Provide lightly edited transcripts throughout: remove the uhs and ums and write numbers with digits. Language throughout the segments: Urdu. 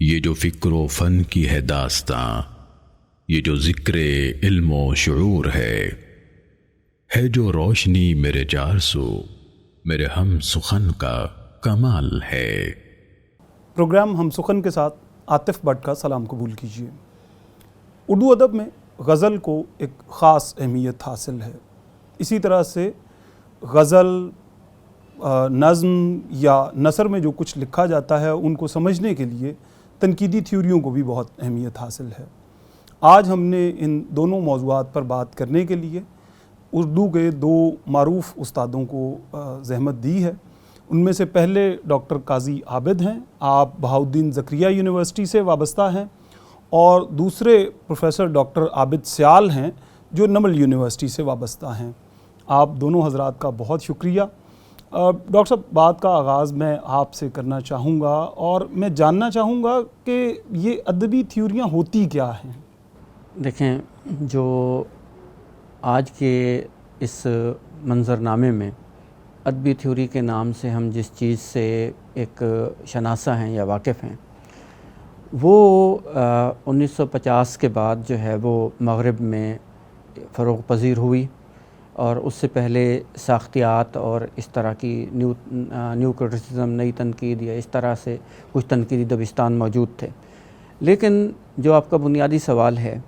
یہ جو فکر و فن کی ہے داستاں، یہ جو ذکر علم و شعور ہے جو روشنی میرے جارسو، میرے ہم سخن کا کمال ہے۔ پروگرام ہم سخن کے ساتھ عاطف بٹ کا سلام قبول کیجیے۔ اردو ادب میں غزل کو ایک خاص اہمیت حاصل ہے۔ اسی طرح سے غزل، نظم یا نثر میں جو کچھ لکھا جاتا ہے ان کو سمجھنے کے لیے تنقیدی تھیوریوں کو بھی بہت اہمیت حاصل ہے۔ آج ہم نے ان دونوں موضوعات پر بات کرنے کے لیے اردو کے دو معروف استادوں کو زحمت دی ہے۔ ان میں سے پہلے ڈاکٹر قاضی عابد ہیں، آپ بہاؤالدین زکریا یونیورسٹی سے وابستہ ہیں، اور دوسرے پروفیسر ڈاکٹر عابد سیال ہیں جو نمل یونیورسٹی سے وابستہ ہیں۔ آپ دونوں حضرات کا بہت شکریہ۔ ڈاکٹر صاحب، بات کا آغاز میں آپ سے کرنا چاہوں گا اور میں جاننا چاہوں گا کہ یہ ادبی تھیوریاں ہوتی کیا ہیں؟ دیکھیں، جو آج کے اس منظرنامے میں ادبی تھیوری کے نام سے ہم جس چیز سے ایک شناسہ ہیں یا واقف ہیں، وہ 1950 کے بعد جو ہے وہ مغرب میں فروغ پذیر ہوئی، اور اس سے پہلے ساختیات اور اس طرح کی نیو کرٹیسزم، نئی تنقید یا اس طرح سے کچھ تنقیدی دبستان موجود تھے۔ لیکن جو آپ کا بنیادی سوال ہے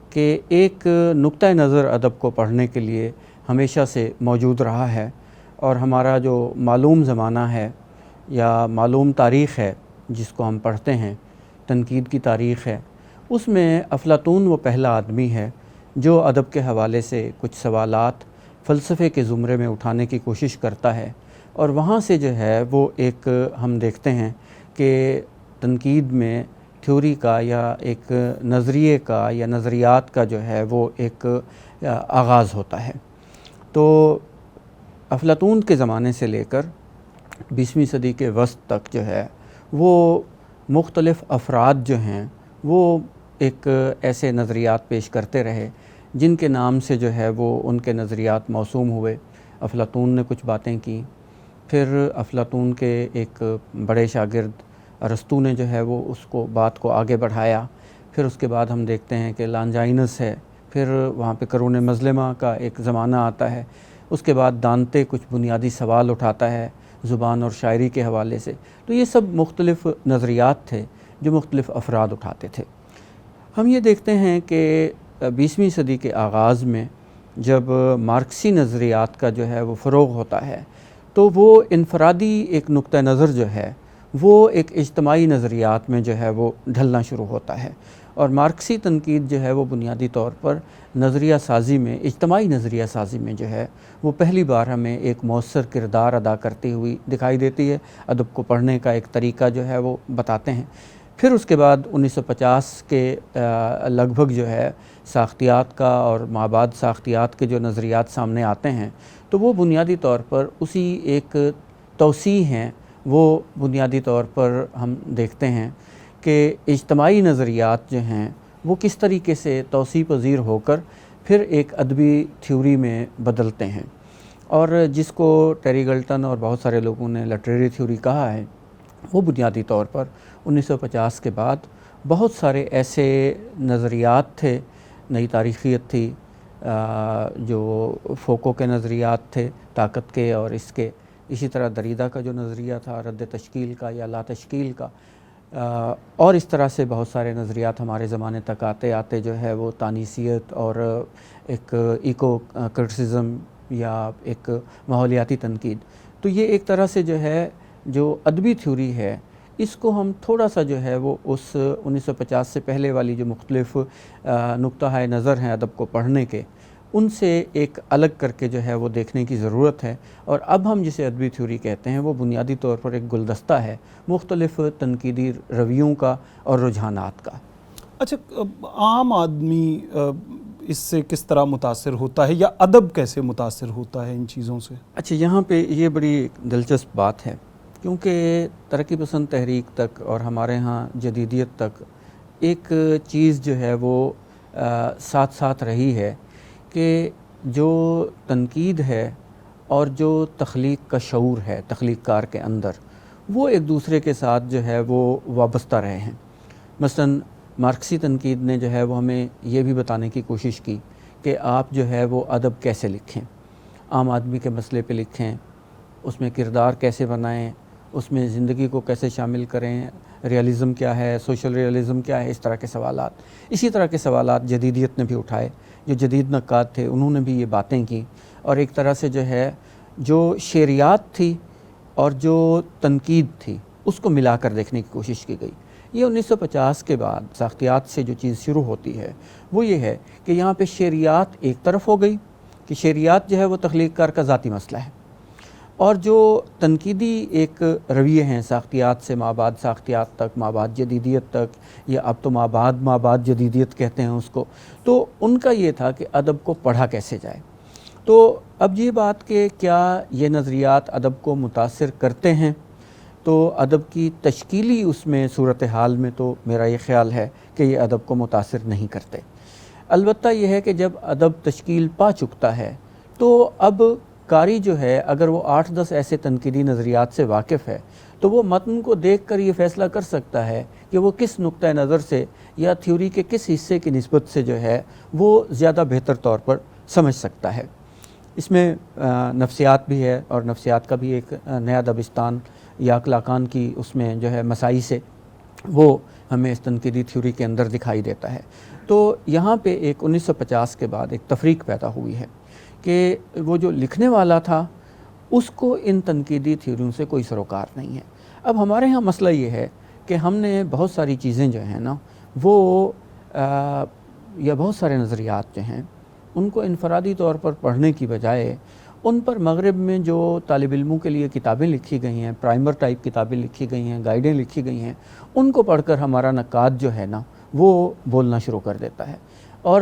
کہ ایک نقطہ نظر ادب کو پڑھنے کے لیے ہمیشہ سے موجود رہا ہے، اور ہمارا جو معلوم زمانہ ہے یا معلوم تاریخ ہے جس کو ہم پڑھتے ہیں، تنقید کی تاریخ ہے، اس میں افلاطون وہ پہلا آدمی ہے جو ادب کے حوالے سے کچھ سوالات فلسفے کے زمرے میں اٹھانے کی کوشش کرتا ہے، اور وہاں سے جو ہے وہ ایک ہم دیکھتے ہیں کہ تنقید میں تھیوری کا یا ایک نظریے کا یا نظریات کا جو ہے وہ ایک آغاز ہوتا ہے۔ تو افلاطون کے زمانے سے لے کر 20ویں صدی کے وسط تک جو ہے وہ مختلف افراد جو ہیں وہ ایک ایسے نظریات پیش کرتے رہے جن کے نام سے جو ہے وہ ان کے نظریات موسوم ہوئے۔ افلاطون نے کچھ باتیں کی، پھر افلاطون کے ایک بڑے شاگرد ارسطو نے جو ہے وہ اس کو بات کو آگے بڑھایا، پھر اس کے بعد ہم دیکھتے ہیں کہ لانجائنس ہے، پھر وہاں پہ قرون مظلمہ کا ایک زمانہ آتا ہے، اس کے بعد دانتے کچھ بنیادی سوال اٹھاتا ہے زبان اور شاعری کے حوالے سے۔ تو یہ سب مختلف نظریات تھے جو مختلف افراد اٹھاتے تھے۔ ہم یہ دیکھتے ہیں کہ 20ویں صدی کے آغاز میں جب مارکسی نظریات کا جو ہے وہ فروغ ہوتا ہے، تو وہ انفرادی ایک نقطہ نظر جو ہے وہ ایک اجتماعی نظریات میں جو ہے وہ ڈھلنا شروع ہوتا ہے، اور مارکسی تنقید جو ہے وہ بنیادی طور پر نظریہ سازی میں، اجتماعی نظریہ سازی میں جو ہے وہ پہلی بار ہمیں ایک مؤثر کردار ادا کرتی ہوئی دکھائی دیتی ہے۔ ادب کو پڑھنے کا ایک طریقہ جو ہے وہ بتاتے ہیں۔ پھر اس کے بعد 1950 کے لگ بھگ جو ہے ساختیات کا اور مابعد ساختیات کے جو نظریات سامنے آتے ہیں، تو وہ بنیادی طور پر اسی ایک توسیع ہیں۔ وہ بنیادی طور پر ہم دیکھتے ہیں کہ اجتماعی نظریات جو ہیں وہ کس طریقے سے توسیع پذیر ہو کر پھر ایک ادبی تھیوری میں بدلتے ہیں، اور جس کو ٹیری گلٹن اور بہت سارے لوگوں نے لٹریری تھیوری کہا ہے، وہ بنیادی طور پر 1950 کے بعد بہت سارے ایسے نظریات تھے، نئی تاریخیت تھی، جو فوکو کے نظریات تھے طاقت کے اور اس کے، اسی طرح دریدہ کا جو نظریہ تھا رد تشکیل کا یا لا تشکیل کا، اور اس طرح سے بہت سارے نظریات ہمارے زمانے تک آتے آتے جو ہے وہ تانیثیت اور ایک ایکو کرٹیسزم یا ایک ماحولیاتی تنقید۔ تو یہ ایک طرح سے جو ہے جو ادبی تھیوری ہے، اس کو ہم تھوڑا سا جو ہے وہ اس 1950 سے پہلے والی جو مختلف نقطہ نظر ہیں ادب کو پڑھنے کے، ان سے ایک الگ کر کے جو ہے وہ دیکھنے کی ضرورت ہے۔ اور اب ہم جسے ادبی تھیوری کہتے ہیں وہ بنیادی طور پر ایک گلدستہ ہے مختلف تنقیدی رویوں کا اور رجحانات کا۔ اچھا، عام آدمی اس سے کس طرح متاثر ہوتا ہے، یا ادب کیسے متاثر ہوتا ہے ان چیزوں سے؟ اچھا، یہاں پہ یہ بڑی دلچسپ بات ہے، کیونکہ ترقی پسند تحریک تک اور ہمارے ہاں جدیدیت تک ایک چیز جو ہے وہ ساتھ ساتھ رہی ہے کہ جو تنقید ہے اور جو تخلیق کا شعور ہے تخلیق کار کے اندر، وہ ایک دوسرے کے ساتھ جو ہے وہ وابستہ رہے ہیں۔ مثلاً مارکسی تنقید نے جو ہے وہ ہمیں یہ بھی بتانے کی کوشش کی کہ آپ جو ہے وہ ادب کیسے لکھیں، عام آدمی کے مسئلے پہ لکھیں، اس میں کردار کیسے بنائیں، اس میں زندگی کو کیسے شامل کریں، ریئلزم کیا ہے، سوشل ریئلزم کیا ہے، اس طرح کے سوالات. اسی طرح کے سوالات جدیدیت نے بھی اٹھائے. جو جدید نقاد تھے انہوں نے بھی یہ باتیں کی، اور ایک طرح سے جو ہے جو شعریات تھی اور جو تنقید تھی اس کو ملا کر دیکھنے کی کوشش کی گئی. یہ 1950 کے بعد ساختیات سے جو چیز شروع ہوتی ہے وہ یہ ہے کہ یہاں پہ شعریات ایک طرف ہو گئی کہ شعریات جو ہے وہ تخلیق کار کا ذاتی مسئلہ ہے، اور جو تنقیدی ایک رویے ہیں ساختیات سے مابعد ساختیات تک، مابعد جدیدیت تک، یا اب تو مابعد جدیدیت کہتے ہیں اس کو، تو ان کا یہ تھا کہ ادب کو پڑھا کیسے جائے. تو اب یہ بات کہ کیا یہ نظریات ادب کو متاثر کرتے ہیں، تو ادب کی تشکیلی اس میں صورتحال میں تو میرا یہ خیال ہے کہ یہ ادب کو متاثر نہیں کرتے. البتہ یہ ہے کہ جب ادب تشکیل پا چکتا ہے تو اب قاری جو ہے اگر وہ 8-10 ایسے تنقیدی نظریات سے واقف ہے تو وہ متن کو دیکھ کر یہ فیصلہ کر سکتا ہے کہ وہ کس نقطہ نظر سے یا تھیوری کے کس حصے کی نسبت سے جو ہے وہ زیادہ بہتر طور پر سمجھ سکتا ہے. اس میں نفسیات بھی ہے، اور نفسیات کا بھی ایک نیا دبستان یا لاکان کی اس میں جو ہے مسائی سے وہ ہمیں اس تنقیدی تھیوری کے اندر دکھائی دیتا ہے. تو یہاں پہ ایک 1950 کے بعد ایک تفریق پیدا ہوئی ہے کہ وہ جو لکھنے والا تھا اس کو ان تنقیدی تھیوریوں سے کوئی سروکار نہیں ہے. اب ہمارے ہاں مسئلہ یہ ہے کہ ہم نے بہت ساری چیزیں جو ہیں نا وہ یا بہت سارے نظریات جو ہیں ان کو انفرادی طور پر پڑھنے کی بجائے ان پر مغرب میں جو طالب علموں کے لیے کتابیں لکھی گئی ہیں، پرائمر ٹائپ کتابیں لکھی گئی ہیں، گائیڈیں لکھی گئی ہیں، ان کو پڑھ کر ہمارا نقاد جو ہے نا وہ بولنا شروع کر دیتا ہے، اور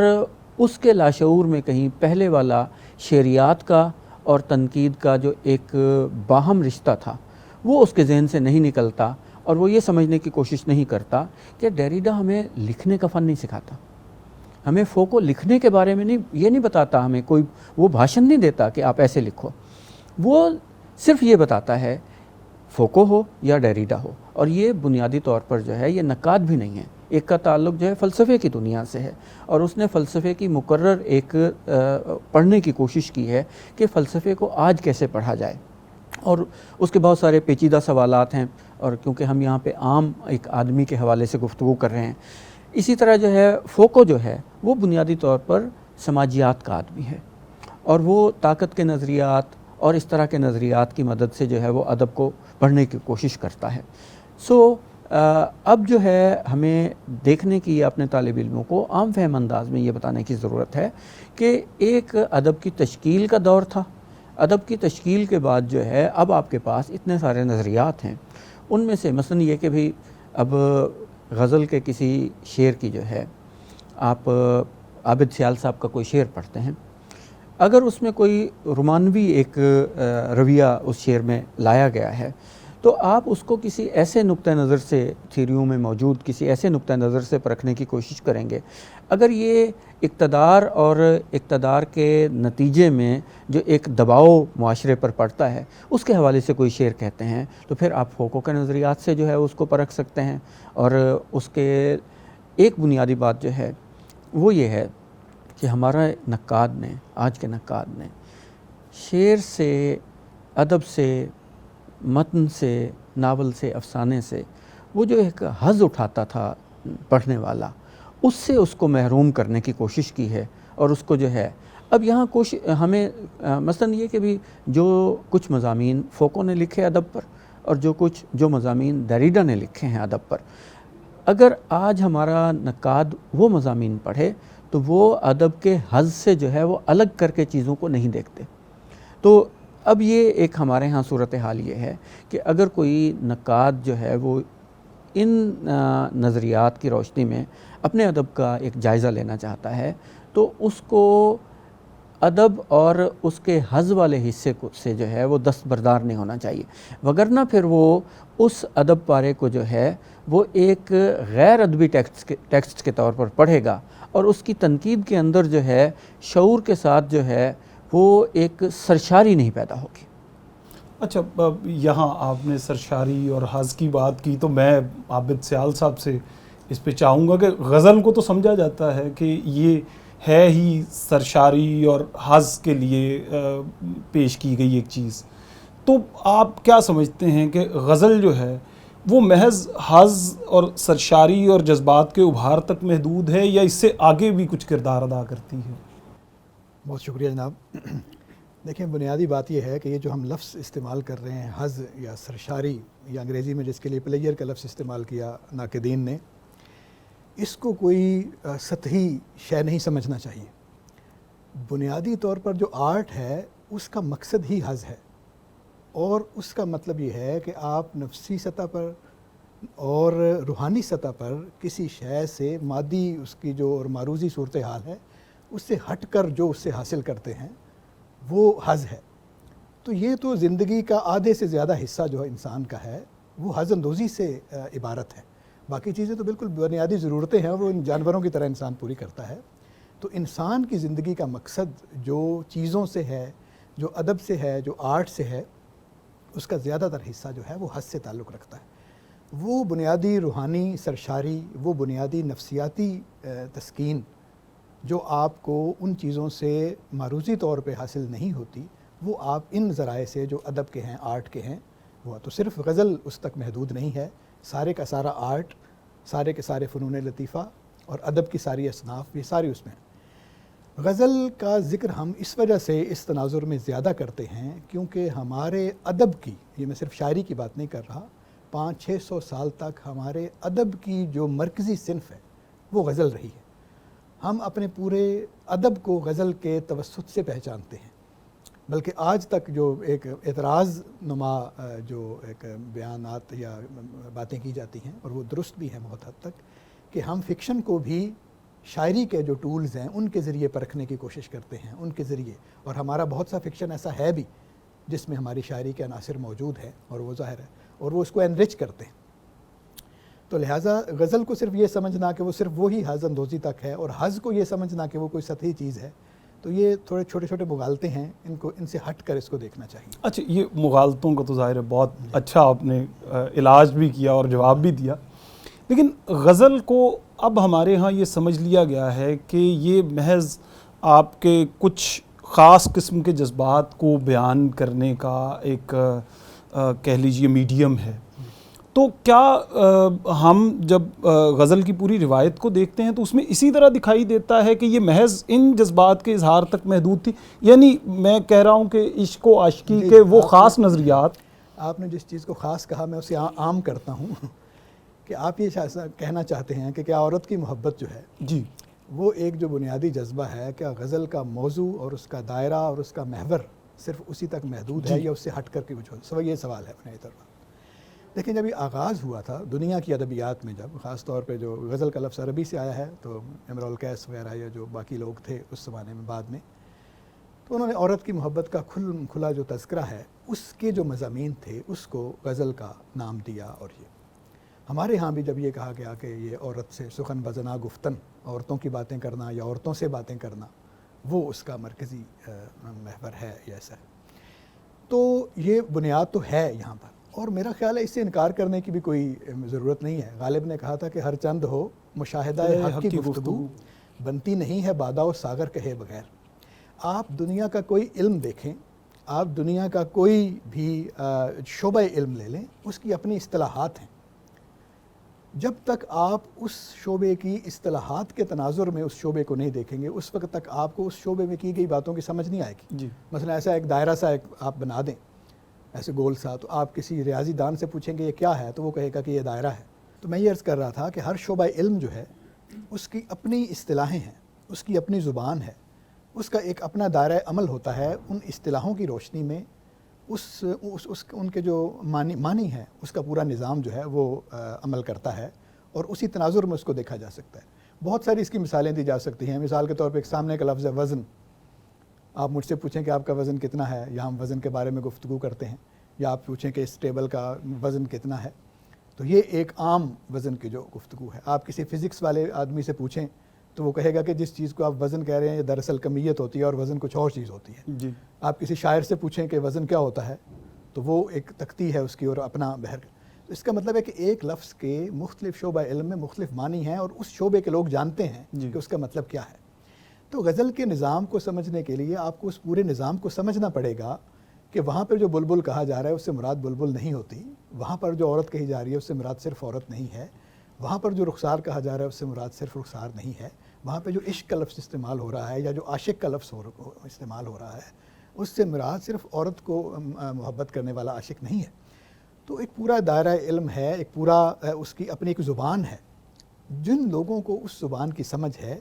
اس کے لاشعور میں کہیں پہلے والا شعریات کا اور تنقید کا جو ایک باہم رشتہ تھا وہ اس کے ذہن سے نہیں نکلتا، اور وہ یہ سمجھنے کی کوشش نہیں کرتا کہ ڈیریڈا ہمیں لکھنے کا فن نہیں سکھاتا، ہمیں فوکو لکھنے کے بارے میں یہ نہیں بتاتا، ہمیں کوئی وہ بھاشن نہیں دیتا کہ آپ ایسے لکھو، وہ صرف یہ بتاتا ہے فوکو ہو یا ڈیریڈا ہو. اور یہ بنیادی طور پر جو ہے یہ نقاد بھی نہیں ہے، ایک کا تعلق جو ہے فلسفے کی دنیا سے ہے، اور اس نے فلسفے کی مقرر ایک پڑھنے کی کوشش کی ہے کہ فلسفے کو آج کیسے پڑھا جائے، اور اس کے بہت سارے پیچیدہ سوالات ہیں، اور کیونکہ ہم یہاں پہ عام ایک آدمی کے حوالے سے گفتگو کر رہے ہیں. اسی طرح جو ہے فوکو جو ہے وہ بنیادی طور پر سماجیات کا آدمی ہے، اور وہ طاقت کے نظریات اور اس طرح کے نظریات کی مدد سے جو ہے وہ ادب کو پڑھنے کی کوشش کرتا ہے. اب جو ہے ہمیں دیکھنے کی اپنے طالب علموں کو عام فہم انداز میں یہ بتانے کی ضرورت ہے کہ ایک ادب کی تشکیل کا دور تھا، ادب کی تشکیل کے بعد جو ہے اب آپ کے پاس اتنے سارے نظریات ہیں، ان میں سے مثلا یہ کہ بھی اب غزل کے کسی شعر کی جو ہے آپ عابد سیال صاحب کا کوئی شعر پڑھتے ہیں، اگر اس میں کوئی رومانوی ایک رویہ اس شعر میں لایا گیا ہے تو آپ اس کو کسی ایسے نقطہ نظر سے تھیوریوں میں موجود کسی ایسے نقطہ نظر سے پرکھنے کی کوشش کریں گے، اگر یہ اقتدار اور اقتدار کے نتیجے میں جو ایک دباؤ معاشرے پر پڑتا ہے اس کے حوالے سے کوئی شعر کہتے ہیں تو پھر آپ فوکو کے نظریات سے جو ہے اس کو پرکھ سکتے ہیں. اور اس کے ایک بنیادی بات جو ہے وہ یہ ہے کہ ہمارا نقاد نے، آج کے نقاد نے شعر سے، ادب سے، متن سے، ناول سے، افسانے سے وہ جو ایک حظ اٹھاتا تھا پڑھنے والا، اس سے اس کو محروم کرنے کی کوشش کی ہے. اور اس کو جو ہے اب یہاں ہمیں مثلا یہ کہ بھی جو کچھ مضامین فوکو نے لکھے ادب پر اور جو مضامین ڈیریڈا نے لکھے ہیں ادب پر، اگر آج ہمارا نقاد وہ مضامین پڑھے تو وہ ادب کے حظ سے جو ہے وہ الگ کر کے چیزوں کو نہیں دیکھتے. تو اب یہ ایک ہمارے ہاں صورتحال یہ ہے کہ اگر کوئی نقاد جو ہے وہ ان نظریات کی روشنی میں اپنے ادب کا ایک جائزہ لینا چاہتا ہے تو اس کو ادب اور اس کے حظ والے حصے سے جو ہے وہ دستبردار نہیں ہونا چاہیے، وگرنہ پھر وہ اس ادب پارے کو جو ہے وہ ایک غیر ادبی ٹیکسٹ کے طور پر پڑھے گا، اور اس کی تنقید کے اندر جو ہے شعور کے ساتھ جو ہے وہ ایک سرشاری نہیں پیدا ہوگی. اچھا، یہاں آپ نے سرشاری اور حظ کی بات کی تو میں عابد سیال صاحب سے اس پہ چاہوں گا کہ غزل کو تو سمجھا جاتا ہے کہ یہ ہے ہی سرشاری اور حظ کے لیے پیش کی گئی ایک چیز، تو آپ کیا سمجھتے ہیں کہ غزل جو ہے وہ محض حظ اور سرشاری اور جذبات کے ابھار تک محدود ہے یا اس سے آگے بھی کچھ کردار ادا کرتی ہے؟ بہت شکریہ جناب. دیکھیں، بنیادی بات یہ ہے کہ یہ جو ہم لفظ استعمال کر رہے ہیں حظ یا سرشاری، یا انگریزی میں جس کے لیے پلیئر کا لفظ استعمال کیا ناقدین نے، اس کو کوئی سطحی شے نہیں سمجھنا چاہیے. بنیادی طور پر جو آرٹ ہے اس کا مقصد ہی حظ ہے، اور اس کا مطلب یہ ہے کہ آپ نفسی سطح پر اور روحانی سطح پر کسی شے سے مادی اس کی جو اور معروضی صورتحال ہے اس سے ہٹ کر جو اس سے حاصل کرتے ہیں وہ حظ ہے. تو یہ تو زندگی کا آدھے سے زیادہ حصہ جو انسان کا ہے وہ حظ اندوزی سے عبارت ہے. باقی چیزیں تو بالکل بنیادی ضرورتیں ہیں، وہ جانوروں کی طرح انسان پوری کرتا ہے. تو انسان کی زندگی کا مقصد جو چیزوں سے ہے، جو ادب سے ہے، جو آرٹ سے ہے، اس کا زیادہ تر حصہ جو ہے وہ حظ سے تعلق رکھتا ہے. وہ بنیادی روحانی سرشاری، وہ بنیادی نفسیاتی تسکین جو آپ کو ان چیزوں سے معروضی طور پہ حاصل نہیں ہوتی، وہ آپ ان ذرائع سے جو ادب کے ہیں، آرٹ کے ہیں، وہ تو صرف غزل اس تک محدود نہیں ہے. سارے کا سارا آرٹ، سارے کے سارے فنون لطیفہ اور ادب کی ساری اصناف، یہ ساری اس میں ہیں. غزل کا ذکر ہم اس وجہ سے اس تناظر میں زیادہ کرتے ہیں کیونکہ ہمارے ادب کی، یہ میں صرف شاعری کی بات نہیں کر رہا، 500-600 سال تک ہمارے ادب کی جو مرکزی صنف ہے وہ غزل رہی ہے. ہم اپنے پورے ادب کو غزل کے توسط سے پہچانتے ہیں. بلکہ آج تک جو ایک اعتراض نما جو ایک بیانات یا باتیں کی جاتی ہیں، اور وہ درست بھی ہیں بہت حد تک، کہ ہم فکشن کو بھی شاعری کے جو ٹولز ہیں ان کے ذریعے پرکھنے کی کوشش کرتے ہیں، ان کے ذریعے. اور ہمارا بہت سا فکشن ایسا ہے بھی جس میں ہماری شاعری کے عناصر موجود ہیں، اور وہ ظاہر ہے، اور وہ اس کو انرچ کرتے ہیں. تو لہٰذا غزل کو صرف یہ سمجھنا کہ وہ صرف وہی حظ اندوزی تک ہے، اور حظ کو یہ سمجھنا کہ وہ کوئی سطحی چیز ہے، تو یہ تھوڑے چھوٹے چھوٹے مغالطے ہیں. ان سے ہٹ کر اس کو دیکھنا چاہیے. اچھا، یہ مغالطوں کا تو ظاہر ہے بہت اچھا آپ نے علاج بھی کیا اور جواب بھی دیا، لیکن غزل کو اب ہمارے ہاں یہ سمجھ لیا گیا ہے کہ یہ محض آپ کے کچھ خاص قسم کے جذبات کو بیان کرنے کا ایک کہہ لیجیے میڈیم ہے. تو کیا ہم جب غزل کی پوری روایت کو دیکھتے ہیں تو اس میں اسی طرح دکھائی دیتا ہے کہ یہ محض ان جذبات کے اظہار تک محدود تھی؟ یعنی میں کہہ رہا ہوں کہ عشق و عاشقی کے وہ خاص نظریات. آپ نے جس چیز کو خاص کہا میں اسے عام کرتا ہوں کہ آپ یہ کہنا چاہتے ہیں کہ کیا عورت کی محبت جو ہے جی وہ ایک جو بنیادی جذبہ ہے، کیا غزل کا موضوع اور اس کا دائرہ اور اس کا محور صرف اسی تک محدود ہے یا اس سے ہٹ کر کے کچھ ہو؟ یہ سوال ہے میری طرف. لیکن جب یہ آغاز ہوا تھا دنیا کی ادبیات میں، جب خاص طور پہ جو غزل کا لفظ عربی سے آیا ہے، تو امرؤ القیس وغیرہ یا جو باقی لوگ تھے اس زمانے میں بعد میں، تو انہوں نے عورت کی محبت کا کھلا جو تذکرہ ہے اس کے جو مضامین تھے اس کو غزل کا نام دیا. اور یہ ہمارے ہاں بھی جب یہ کہا گیا کہ یہ عورت سے سخن بزنا گفتن، عورتوں کی باتیں کرنا یا عورتوں سے باتیں کرنا، وہ اس کا مرکزی محور ہے یا ایسا ہے، تو یہ بنیاد تو ہے یہاں پر. اور میرا خیال ہے اس سے انکار کرنے کی بھی کوئی ضرورت نہیں ہے. غالب نے کہا تھا کہ ہر چند ہو مشاہدہ حق کی گفتگو، بنتی نہیں ہے بادہ و ساغر کہے بغیر. آپ دنیا کا کوئی علم دیکھیں، آپ دنیا کا کوئی بھی شعبہ علم لے لیں، اس کی اپنی اصطلاحات ہیں. جب تک آپ اس شعبے کی اصطلاحات کے تناظر میں اس شعبے کو نہیں دیکھیں گے، اس وقت تک آپ کو اس شعبے میں کی گئی باتوں کی سمجھ نہیں آئے گی. جی مثلا ایسا ایک دائرہ سا ایک آپ بنا دیں، ایسے گول سا، تو آپ کسی ریاضی دان سے پوچھیں گے یہ کیا ہے، تو وہ کہے گا کہ یہ دائرہ ہے. تو میں یہ عرض کر رہا تھا کہ ہر شعبہ علم جو ہے اس کی اپنی اصطلاحیں ہیں، اس کی اپنی زبان ہے، اس کا ایک اپنا دائرہ عمل ہوتا ہے. ان اصطلاحوں کی روشنی میں ان کے جو معنی ہے اس کا پورا نظام جو ہے وہ عمل کرتا ہے، اور اسی تناظر میں اس کو دیکھا جا سکتا ہے. بہت ساری اس کی مثالیں دی جا سکتی ہیں. مثال کے طور پہ ایک سامنے کا لفظ ہے وزن. آپ مجھ سے پوچھیں کہ آپ کا وزن کتنا ہے، یا ہم وزن کے بارے میں گفتگو کرتے ہیں، یا آپ پوچھیں کہ اس ٹیبل کا وزن کتنا ہے، تو یہ ایک عام وزن کی جو گفتگو ہے. آپ کسی فزکس والے آدمی سے پوچھیں تو وہ کہے گا کہ جس چیز کو آپ وزن کہہ رہے ہیں یہ دراصل کمیت ہوتی ہے اور وزن کچھ اور چیز ہوتی ہے. جی آپ کسی شاعر سے پوچھیں کہ وزن کیا ہوتا ہے تو وہ ایک تختی ہے اس کی اور اپنا بہر. تو اس کا مطلب ہے کہ ایک لفظ کے مختلف شعبہ علم میں مختلف معنی ہیں اور اس شعبے کے لوگ جانتے ہیں کہ اس کا مطلب کیا ہے. تو غزل کے نظام کو سمجھنے کے لیے آپ کو اس پورے نظام کو سمجھنا پڑے گا کہ وہاں پر جو بلبل کہا جا رہا ہے اس سے مراد بلبل نہیں ہوتی, وہاں پر جو عورت کہی جا رہی ہے اس سے مراد صرف عورت نہیں ہے, وہاں پر جو رخسار کہا جا رہا ہے اس سے مراد صرف رخسار نہیں ہے, وہاں پہ جو عشق کا لفظ استعمال ہو رہا ہے یا جو عاشق کا لفظ استعمال ہو رہا ہے اس سے مراد صرف عورت کو محبت کرنے والا عاشق نہیں ہے. تو ایک پورا دائرہ علم ہے, ایک پورا اس کی اپنی ایک زبان ہے. جن لوگوں کو اس زبان کی سمجھ ہے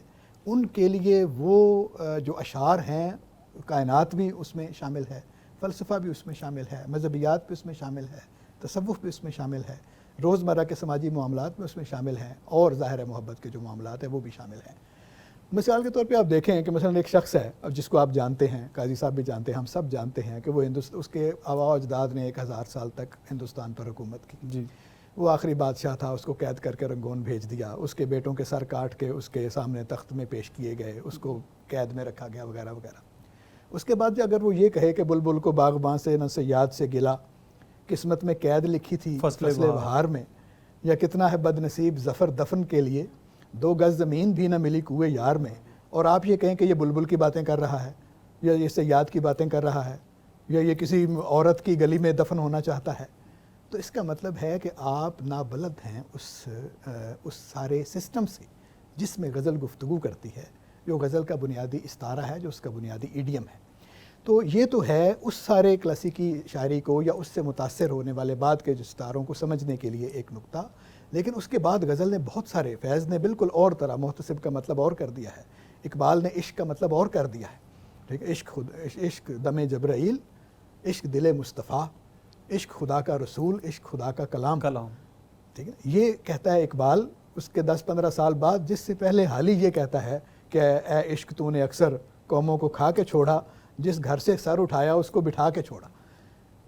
ان کے لیے وہ جو اشعار ہیں, کائنات بھی اس میں شامل ہے, فلسفہ بھی اس میں شامل ہے, مذہبیات بھی اس میں شامل ہے, تصوف بھی اس میں شامل ہے, روزمرہ کے سماجی معاملات میں اس میں شامل ہیں, اور ظاہر محبت کے جو معاملات ہیں وہ بھی شامل ہیں. مثال کے طور پہ آپ دیکھیں کہ مثلا ایک شخص ہے جس کو آپ جانتے ہیں, قاضی صاحب بھی جانتے ہیں, ہم سب جانتے ہیں کہ وہ اس کے آباء و اجداد نے 1000 سال تک ہندوستان پر حکومت کی. جی. وہ آخری بادشاہ تھا, اس کو قید کر کے رنگون بھیج دیا, اس کے بیٹوں کے سر کاٹ کے اس کے سامنے تخت میں پیش کیے گئے, اس کو قید میں رکھا گیا وغیرہ وغیرہ. اس کے بعد اگر وہ یہ کہے کہ بلبل کو باغباں سے نہ صیاد سے گلا, قسمت میں قید لکھی تھی فصل بہار میں, یا کتنا ہے بد نصیب ظفر دفن کے لیے, 2 گز زمین بھی نہ ملی کوئے یار میں, اور آپ یہ کہیں کہ یہ بلبل کی باتیں کر رہا ہے, یا یہ صیاد کی باتیں کر رہا ہے, یا یہ کسی عورت کی گلی میں دفن ہونا چاہتا ہے, تو اس کا مطلب ہے کہ آپ نابلد ہیں اس سارے سسٹم سے جس میں غزل گفتگو کرتی ہے, جو غزل کا بنیادی استعارہ ہے, جو اس کا بنیادی ایڈیم ہے. تو یہ تو ہے اس سارے کلاسیکی شاعری کو یا اس سے متاثر ہونے والے بعد کے جو ستاروں کو سمجھنے کے لیے ایک نقطہ. لیکن اس کے بعد غزل نے بہت سارے, فیض نے بالکل اور طرح محتسب کا مطلب اور کر دیا ہے, اقبال نے عشق کا مطلب اور کر دیا ہے. ٹھیک ہے, عشق دم جبرائیل, عشق دل مصطفیٰ, عشق خدا کا رسول, عشق خدا کا کلام. ٹھیک ہے, یہ کہتا ہے اقبال اس کے 10-15 سال بعد, جس سے پہلے حال ہی یہ کہتا ہے کہ اے عشق تو نے اکثر قوموں کو کھا کے چھوڑا, جس گھر سے سر اٹھایا اس کو بٹھا کے چھوڑا.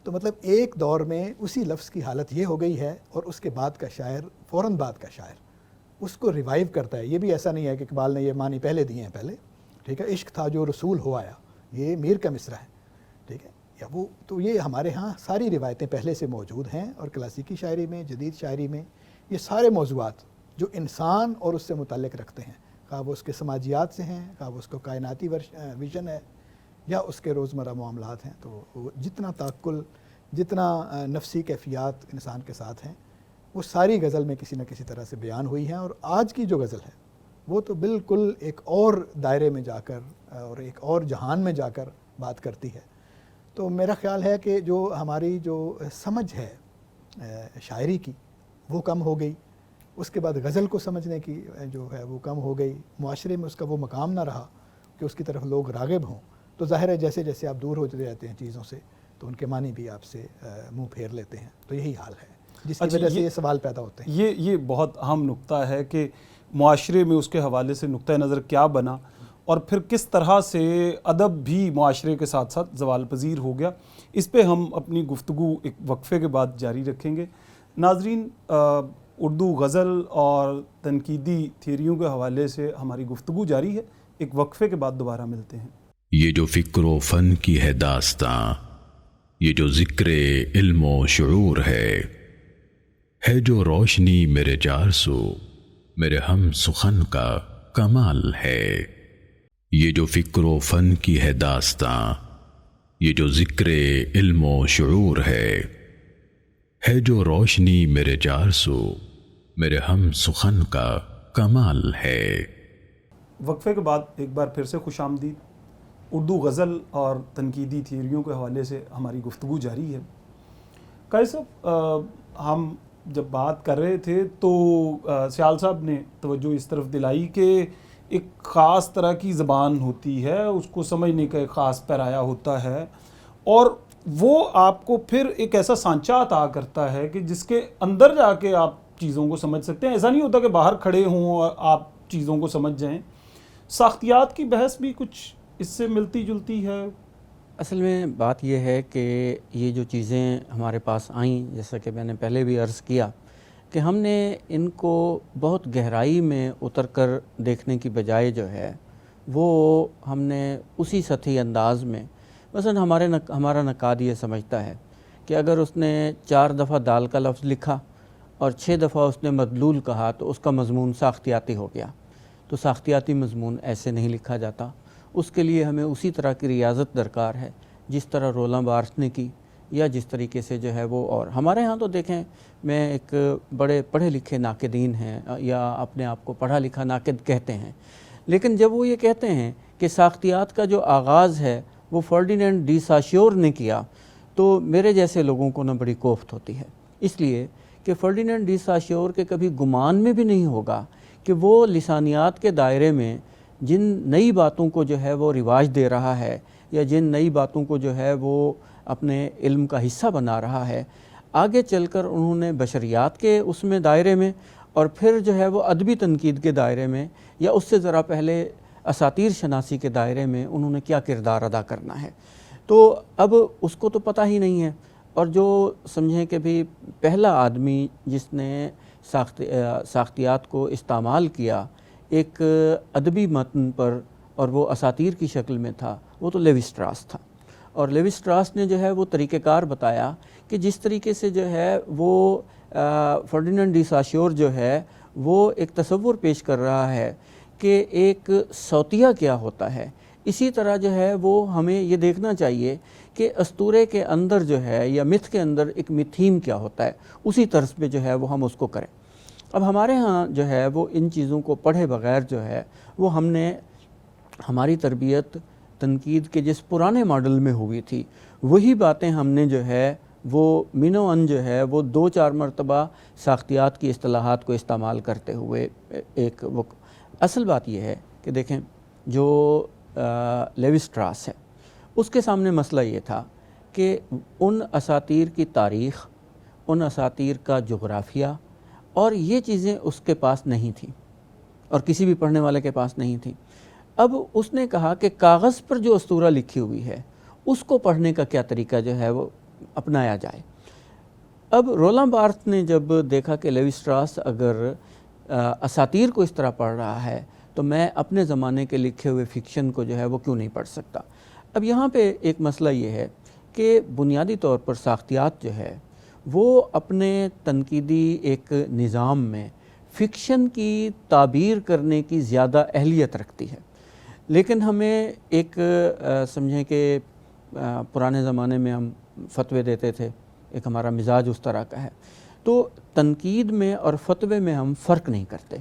تو مطلب ایک دور میں اسی لفظ کی حالت یہ ہو گئی ہے, اور اس کے بعد کا شاعر, فوراً بعد کا شاعر اس کو ریوائیو کرتا ہے. یہ بھی ایسا نہیں ہے کہ اقبال نے یہ معنی پہلے دیے ہیں پہلے. ٹھیک ہے, عشق تھا جو رسول ہو آیا, یہ میر کا مصرع ہے. ٹھیک ہے, یا وہ تو یہ ہمارے ہاں ساری روایتیں پہلے سے موجود ہیں, اور کلاسیکی شاعری میں, جدید شاعری میں یہ سارے موضوعات جو انسان اور اس سے متعلق رکھتے ہیں, خواہ وہ اس کے سماجیات سے ہیں, خواہ وہ اس کو کائناتی ویژن ہے, یا اس کے روزمرہ معاملات ہیں, تو جتنا تعقل, جتنا نفسی کیفیات انسان کے ساتھ ہیں, وہ ساری غزل میں کسی نہ کسی طرح سے بیان ہوئی ہیں. اور آج کی جو غزل ہے وہ تو بالکل ایک اور دائرے میں جا کر اور ایک اور جہان میں جا کر بات کرتی ہے. تو میرا خیال ہے کہ جو ہماری جو سمجھ ہے شاعری کی وہ کم ہو گئی, اس کے بعد غزل کو سمجھنے کی جو ہے وہ کم ہو گئی, معاشرے میں اس کا وہ مقام نہ رہا کہ اس کی طرف لوگ راغب ہوں. تو ظاہر ہے جیسے جیسے آپ دور ہوتے جاتے ہیں چیزوں سے, تو ان کے معنی بھی آپ سے منہ پھیر لیتے ہیں. تو یہی حال ہے جس کی وجہ سے یہ سوال پیدا ہوتے ہیں. یہ بہت اہم نقطہ ہے کہ معاشرے میں اس کے حوالے سے نقطہ نظر کیا بنا, اور پھر کس طرح سے ادب بھی معاشرے کے ساتھ ساتھ زوال پذیر ہو گیا. اس پہ ہم اپنی گفتگو ایک وقفے کے بعد جاری رکھیں گے. ناظرین, اردو غزل اور تنقیدی تھیریوں کے حوالے سے ہماری گفتگو جاری ہے. ایک وقفے کے بعد دوبارہ ملتے ہیں. یہ جو فکر و فن کی ہے داستاں, یہ جو ذکر علم و شعور ہے جو روشنی میرے جار سو, میرے ہم سخن کا کمال ہے. یہ جو فکر و فن کی ہے داستاں, یہ جو ذکر علم و شعور ہے جو روشنی میرے جار سو, میرے ہم سخن کا کمال ہے. وقفے کے بعد ایک بار پھر سے خوش آمدید. اردو غزل اور تنقیدی تھیوریوں کے حوالے سے ہماری گفتگو جاری ہے. قاری صاحب, ہم جب بات کر رہے تھے تو سیال صاحب نے توجہ اس طرف دلائی کہ ایک خاص طرح کی زبان ہوتی ہے, اس کو سمجھنے کا ایک خاص پیرایا ہوتا ہے, اور وہ آپ کو پھر ایک ایسا سانچہ عطا کرتا ہے کہ جس کے اندر جا کے آپ چیزوں کو سمجھ سکتے ہیں. ایسا نہیں ہوتا کہ باہر کھڑے ہوں اور آپ چیزوں کو سمجھ جائیں. ساختیات کی بحث بھی کچھ اس سے ملتی جلتی ہے. اصل میں بات یہ ہے کہ یہ جو چیزیں ہمارے پاس آئیں, جیسا کہ میں نے پہلے بھی عرض کیا, کہ ہم نے ان کو بہت گہرائی میں اتر کر دیکھنے کی بجائے جو ہے وہ ہم نے اسی سطحی انداز میں, مثلا ہمارا نقاد یہ سمجھتا ہے کہ اگر اس نے 4 دفعہ دال کا لفظ لکھا اور 6 دفعہ اس نے مدلول کہا تو اس کا مضمون ساختیاتی ہو گیا. تو ساختیاتی مضمون ایسے نہیں لکھا جاتا. اس کے لیے ہمیں اسی طرح کی ریاضت درکار ہے جس طرح رولاں بارتھ نے کی, یا جس طریقے سے جو ہے وہ. اور ہمارے ہاں تو دیکھیں, میں ایک بڑے پڑھے لکھے ناقدین ہیں یا اپنے آپ کو پڑھا لکھا ناقد کہتے ہیں, لیکن جب وہ یہ کہتے ہیں کہ ساختیات کا جو آغاز ہے وہ فرڈینینڈ ڈی ساشیور نے کیا, تو میرے جیسے لوگوں کو نہ بڑی کوفت ہوتی ہے. اس لیے کہ فرڈینینڈ ڈی ساشیور کے کبھی گمان میں بھی نہیں ہوگا کہ وہ لسانیات کے دائرے میں جن نئی باتوں کو جو ہے وہ رواج دے رہا ہے, یا جن نئی باتوں کو جو ہے وہ اپنے علم کا حصہ بنا رہا ہے, آگے چل کر انہوں نے بشریات کے اس میں دائرے میں, اور پھر جو ہے وہ ادبی تنقید کے دائرے میں, یا اس سے ذرا پہلے اساطیر شناسی کے دائرے میں انہوں نے کیا کردار ادا کرنا ہے. تو اب اس کو تو پتہ ہی نہیں ہے. اور جو سمجھیں کہ بھی پہلا آدمی جس نے ساختیات کو استعمال کیا ایک ادبی متن پر, اور وہ اساطیر کی شکل میں تھا, وہ تو لیوی سٹراس تھا. اور لیوی سٹراس نے جو ہے وہ طریقہ کار بتایا کہ جس طریقے سے جو ہے وہ فرڈینینڈ ڈی ساشیور جو ہے وہ ایک تصور پیش کر رہا ہے کہ ایک صوتیہ کیا ہوتا ہے, اسی طرح جو ہے وہ ہمیں یہ دیکھنا چاہیے کہ اسطورے کے اندر جو ہے یا متھ کے اندر ایک میتھیم کیا ہوتا ہے, اسی طرز پہ جو ہے وہ ہم اس کو کریں. اب ہمارے ہاں جو ہے وہ ان چیزوں کو پڑھے بغیر جو ہے وہ ہم نے, ہماری تربیت تنقید کے جس پرانے ماڈل میں ہوئی تھی وہی باتیں ہم نے جو ہے وہ مینو ان جو ہے وہ 2-4 مرتبہ ساختیات کی اصطلاحات کو استعمال کرتے ہوئے ایک وہ. اصل بات یہ ہے کہ دیکھیں جو لیوی سٹراس ہے اس کے سامنے مسئلہ یہ تھا کہ ان اساطیر کی تاریخ, ان اساطیر کا جغرافیہ اور یہ چیزیں اس کے پاس نہیں تھیں, اور کسی بھی پڑھنے والے کے پاس نہیں تھیں. اب اس نے کہا کہ کاغذ پر جو اسطورہ لکھی ہوئی ہے اس کو پڑھنے کا کیا طریقہ جو ہے وہ اپنایا جائے. اب رولاں بارتھ نے جب دیکھا کہ لیوی سٹراس اگر اساطیر کو اس طرح پڑھ رہا ہے تو میں اپنے زمانے کے لکھے ہوئے فکشن کو جو ہے وہ کیوں نہیں پڑھ سکتا. اب یہاں پہ ایک مسئلہ یہ ہے کہ بنیادی طور پر ساختیات جو ہے وہ اپنے تنقیدی ایک نظام میں فکشن کی تعبیر کرنے کی زیادہ اہلیت رکھتی ہے, لیکن ہمیں ایک سمجھیں کہ پرانے زمانے میں ہم فتوے دیتے تھے, ایک ہمارا مزاج اس طرح کا ہے, تو تنقید میں اور فتوے میں ہم فرق نہیں کرتے,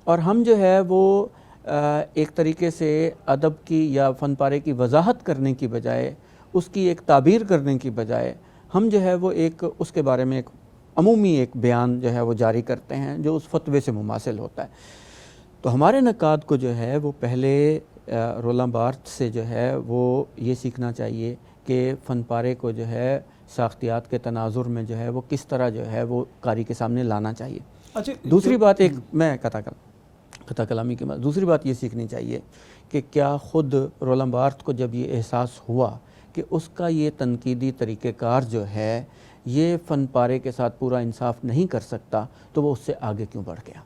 اور ہم جو ہے وہ ایک طریقے سے ادب کی یا فن پارے کی وضاحت کرنے کی بجائے, اس کی ایک تعبیر کرنے کی بجائے ہم جو ہے وہ ایک اس کے بارے میں ایک عمومی ایک بیان جو ہے وہ جاری کرتے ہیں جو اس فتوے سے مماثل ہوتا ہے. تو ہمارے نقاد کو جو ہے وہ پہلے رولاں بارتھ سے جو ہے وہ یہ سیکھنا چاہیے کہ فن پارے کو جو ہے ساختیات کے تناظر میں جو ہے وہ کس طرح جو ہے وہ قاری کے سامنے لانا چاہیے. اچھا, دوسری بات ایک میں قطع کلامی کے بعد دوسری بات یہ سیکھنی چاہیے کہ کیا خود رولاں بارتھ کو جب یہ احساس ہوا کہ اس کا یہ تنقیدی طریقہ کار جو ہے یہ فن پارے کے ساتھ پورا انصاف نہیں کر سکتا تو وہ اس سے آگے کیوں بڑھ گیا.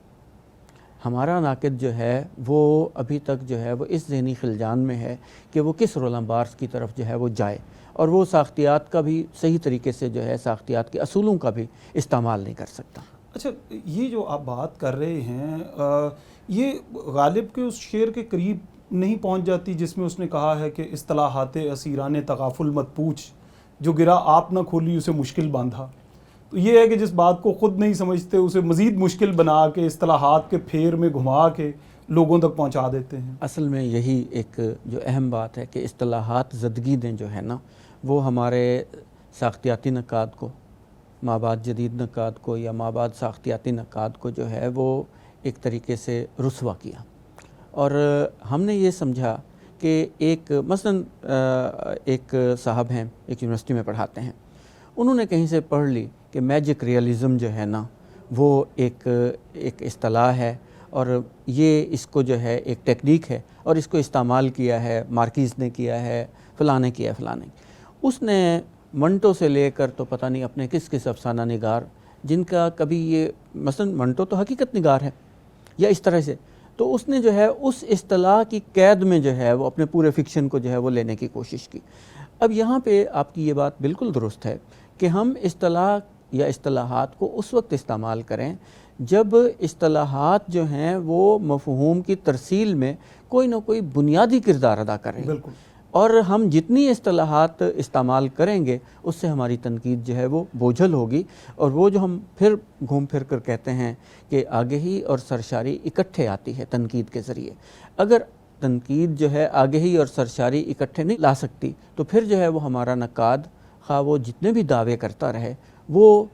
ہمارا ناقد جو ہے وہ ابھی تک جو ہے وہ اس ذہنی خلجان میں ہے کہ وہ کس رولاں بارتھ کی طرف جو ہے وہ جائے, اور وہ ساختیات کا بھی صحیح طریقے سے جو ہے ساختیات کے اصولوں کا بھی استعمال نہیں کر سکتا. اچھا, یہ جو آپ بات کر رہے ہیں یہ غالب کے اس شعر کے قریب نہیں پہنچ جاتی جس میں اس نے کہا ہے کہ اصطلاحات اسیران تغافل مت پوچھ, جو گرا آپ نہ کھولی اسے مشکل باندھا. تو یہ ہے کہ جس بات کو خود نہیں سمجھتے اسے مزید مشکل بنا کے اصطلاحات کے پھیر میں گھما کے لوگوں تک پہنچا دیتے ہیں. اصل میں یہی ایک جو اہم بات ہے کہ اصطلاحات زدگی دیں جو ہے نا وہ ہمارے ساختیاتی نقاد کو, مابعد جدید نقاد کو یا مابعد ساختیاتی نقاد کو جو ہے وہ ایک طریقے سے رسوا کیا. اور ہم نے یہ سمجھا کہ ایک مثلا ایک صاحب ہیں, ایک یونیورسٹی میں پڑھاتے ہیں, انہوں نے کہیں سے پڑھ لی کہ میجک ریئلزم جو ہے نا وہ ایک اصطلاح ہے اور یہ اس کو جو ہے ایک ٹیکنیک ہے اور اس کو استعمال کیا ہے مارکیز نے, کیا ہے فلاں نے, کیا ہے فلاں نے. اس نے منٹو سے لے کر تو پتہ نہیں اپنے کس افسانہ نگار جن کا کبھی یہ مثلا منٹو تو حقیقت نگار ہے یا اس طرح سے, تو اس نے جو ہے اس اصطلاح کی قید میں جو ہے وہ اپنے پورے فکشن کو جو ہے وہ لینے کی کوشش کی. اب یہاں پہ آپ کی یہ بات بالکل درست ہے کہ ہم اصطلاح یا اصطلاحات کو اس وقت استعمال کریں جب اصطلاحات جو ہیں وہ مفہوم کی ترسیل میں کوئی نہ کوئی بنیادی کردار ادا کریں. بالکل. اور ہم جتنی اصطلاحات استعمال کریں گے اس سے ہماری تنقید جو ہے وہ بوجھل ہوگی. اور وہ جو ہم پھر گھوم پھر کر کہتے ہیں کہ آگہی اور سرشاری اکٹھے آتی ہے تنقید کے ذریعے، اگر تنقید جو ہے آگہی اور سرشاری اکٹھے نہیں لا سکتی تو پھر جو ہے وہ ہمارا نقاد خواہ وہ جتنے بھی دعوے کرتا رہے وہ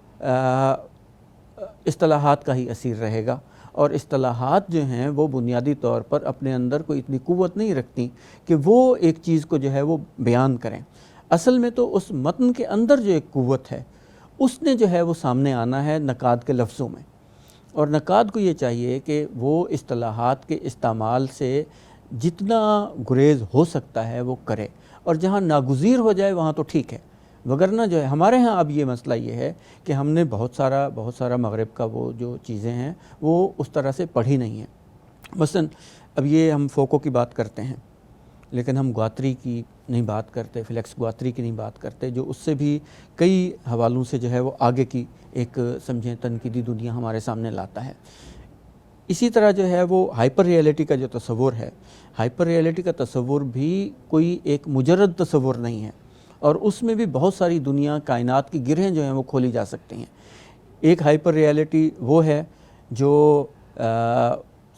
اصطلاحات کا ہی اسیر رہے گا. اور اصطلاحات جو ہیں وہ بنیادی طور پر اپنے اندر کوئی اتنی قوت نہیں رکھتی کہ وہ ایک چیز کو جو ہے وہ بیان کریں. اصل میں تو اس متن کے اندر جو ایک قوت ہے اس نے جو ہے وہ سامنے آنا ہے نقاد کے لفظوں میں. اور نقاد کو یہ چاہیے کہ وہ اصطلاحات کے استعمال سے جتنا گریز ہو سکتا ہے وہ کرے، اور جہاں ناگزیر ہو جائے وہاں تو ٹھیک ہے. وگرنہ جو ہے ہمارے ہاں اب یہ مسئلہ یہ ہے کہ ہم نے بہت سارا مغرب کا وہ جو چیزیں ہیں وہ اس طرح سے پڑھی نہیں ہیں. مثلا اب یہ ہم فوکو کی بات کرتے ہیں لیکن ہم گواتری کی نہیں بات کرتے، فلیکس گواتری کی نہیں بات کرتے، جو اس سے بھی کئی حوالوں سے جو ہے وہ آگے کی ایک سمجھیں تنقیدی دنیا ہمارے سامنے لاتا ہے. اسی طرح جو ہے وہ ہائپر ریئلٹی کا جو تصور ہے، ہائپر ریئلٹی کا تصور بھی کوئی ایک مجرد تصور نہیں ہے، اور اس میں بھی بہت ساری دنیا کائنات کی گرہیں جو ہیں وہ کھولی جا سکتی ہیں. ایک ہائپر ریئلٹی وہ ہے جو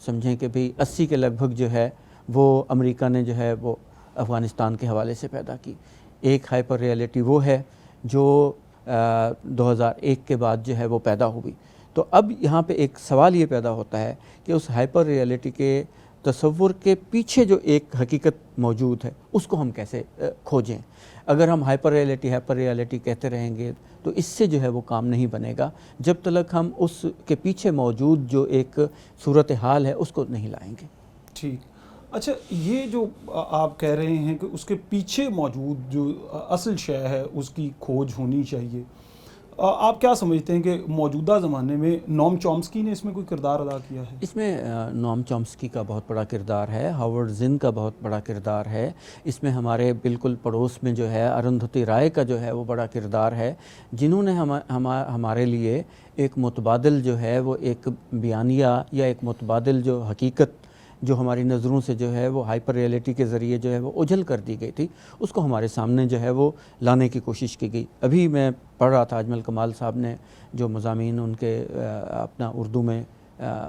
سمجھیں کہ بھی 80 کے لگ بھگ جو ہے وہ امریکہ نے جو ہے وہ افغانستان کے حوالے سے پیدا کی. ایک ہائپر ریئلٹی وہ ہے جو 2001 کے بعد جو ہے وہ پیدا ہوئی. تو اب یہاں پہ ایک سوال یہ پیدا ہوتا ہے کہ اس ہائپر ریئلٹی کے تصور کے پیچھے جو ایک حقیقت موجود ہے اس کو ہم کیسے کھوجیں. اگر ہم ہائپر ریئلٹی کہتے رہیں گے تو اس سے جو ہے وہ کام نہیں بنے گا جب تک ہم اس کے پیچھے موجود جو ایک صورتحال ہے اس کو نہیں لائیں گے. ٹھیک. اچھا، یہ جو آپ کہہ رہے ہیں کہ اس کے پیچھے موجود جو اصل شے ہے اس کی کھوج ہونی چاہیے، آپ کیا سمجھتے ہیں کہ موجودہ زمانے میں نوم چومسکی نے اس میں کوئی کردار ادا کیا ہے؟ اس میں نوم چومسکی کا بہت بڑا کردار ہے، ہاورڈ زن کا بہت بڑا کردار ہے. اس میں ہمارے بالکل پڑوس میں جو ہے ارندھتی رائے کا جو ہے وہ بڑا کردار ہے، جنہوں نے ہمارے لیے ایک متبادل جو ہے وہ ایک بیانیہ یا ایک متبادل جو حقیقت جو ہماری نظروں سے جو ہے وہ ہائپر ریئلٹی کے ذریعے جو ہے وہ اوجھل کر دی گئی تھی، اس کو ہمارے سامنے جو ہے وہ لانے کی کوشش کی گئی. ابھی میں پڑھ رہا تھا اجمل کمال صاحب نے جو مضامین ان کے اپنا اردو میں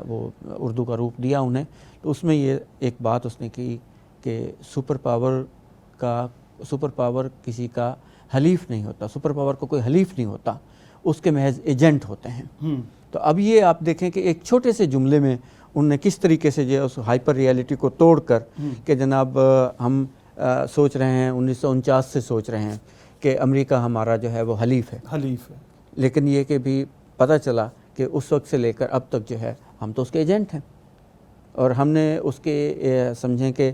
وہ اردو کا روپ دیا انہیں، تو اس میں یہ ایک بات اس نے کی کہ سپر پاور کسی کا حلیف نہیں ہوتا، سپر پاور کو کوئی حلیف نہیں ہوتا، اس کے محض ایجنٹ ہوتے ہیں. تو اب یہ آپ دیکھیں کہ ایک چھوٹے سے جملے میں ان نے کس طریقے سے جو اس ہائپر ریئلٹی کو توڑ کر کہ جناب ہم سوچ رہے ہیں 1949 سے سوچ رہے ہیں کہ امریکہ ہمارا جو ہے وہ حلیف ہے، لیکن یہ کہ بھی پتہ چلا کہ اس وقت سے لے کر اب تک جو ہے ہم تو اس کے ایجنٹ ہیں. اور ہم نے اس کے سمجھیں کہ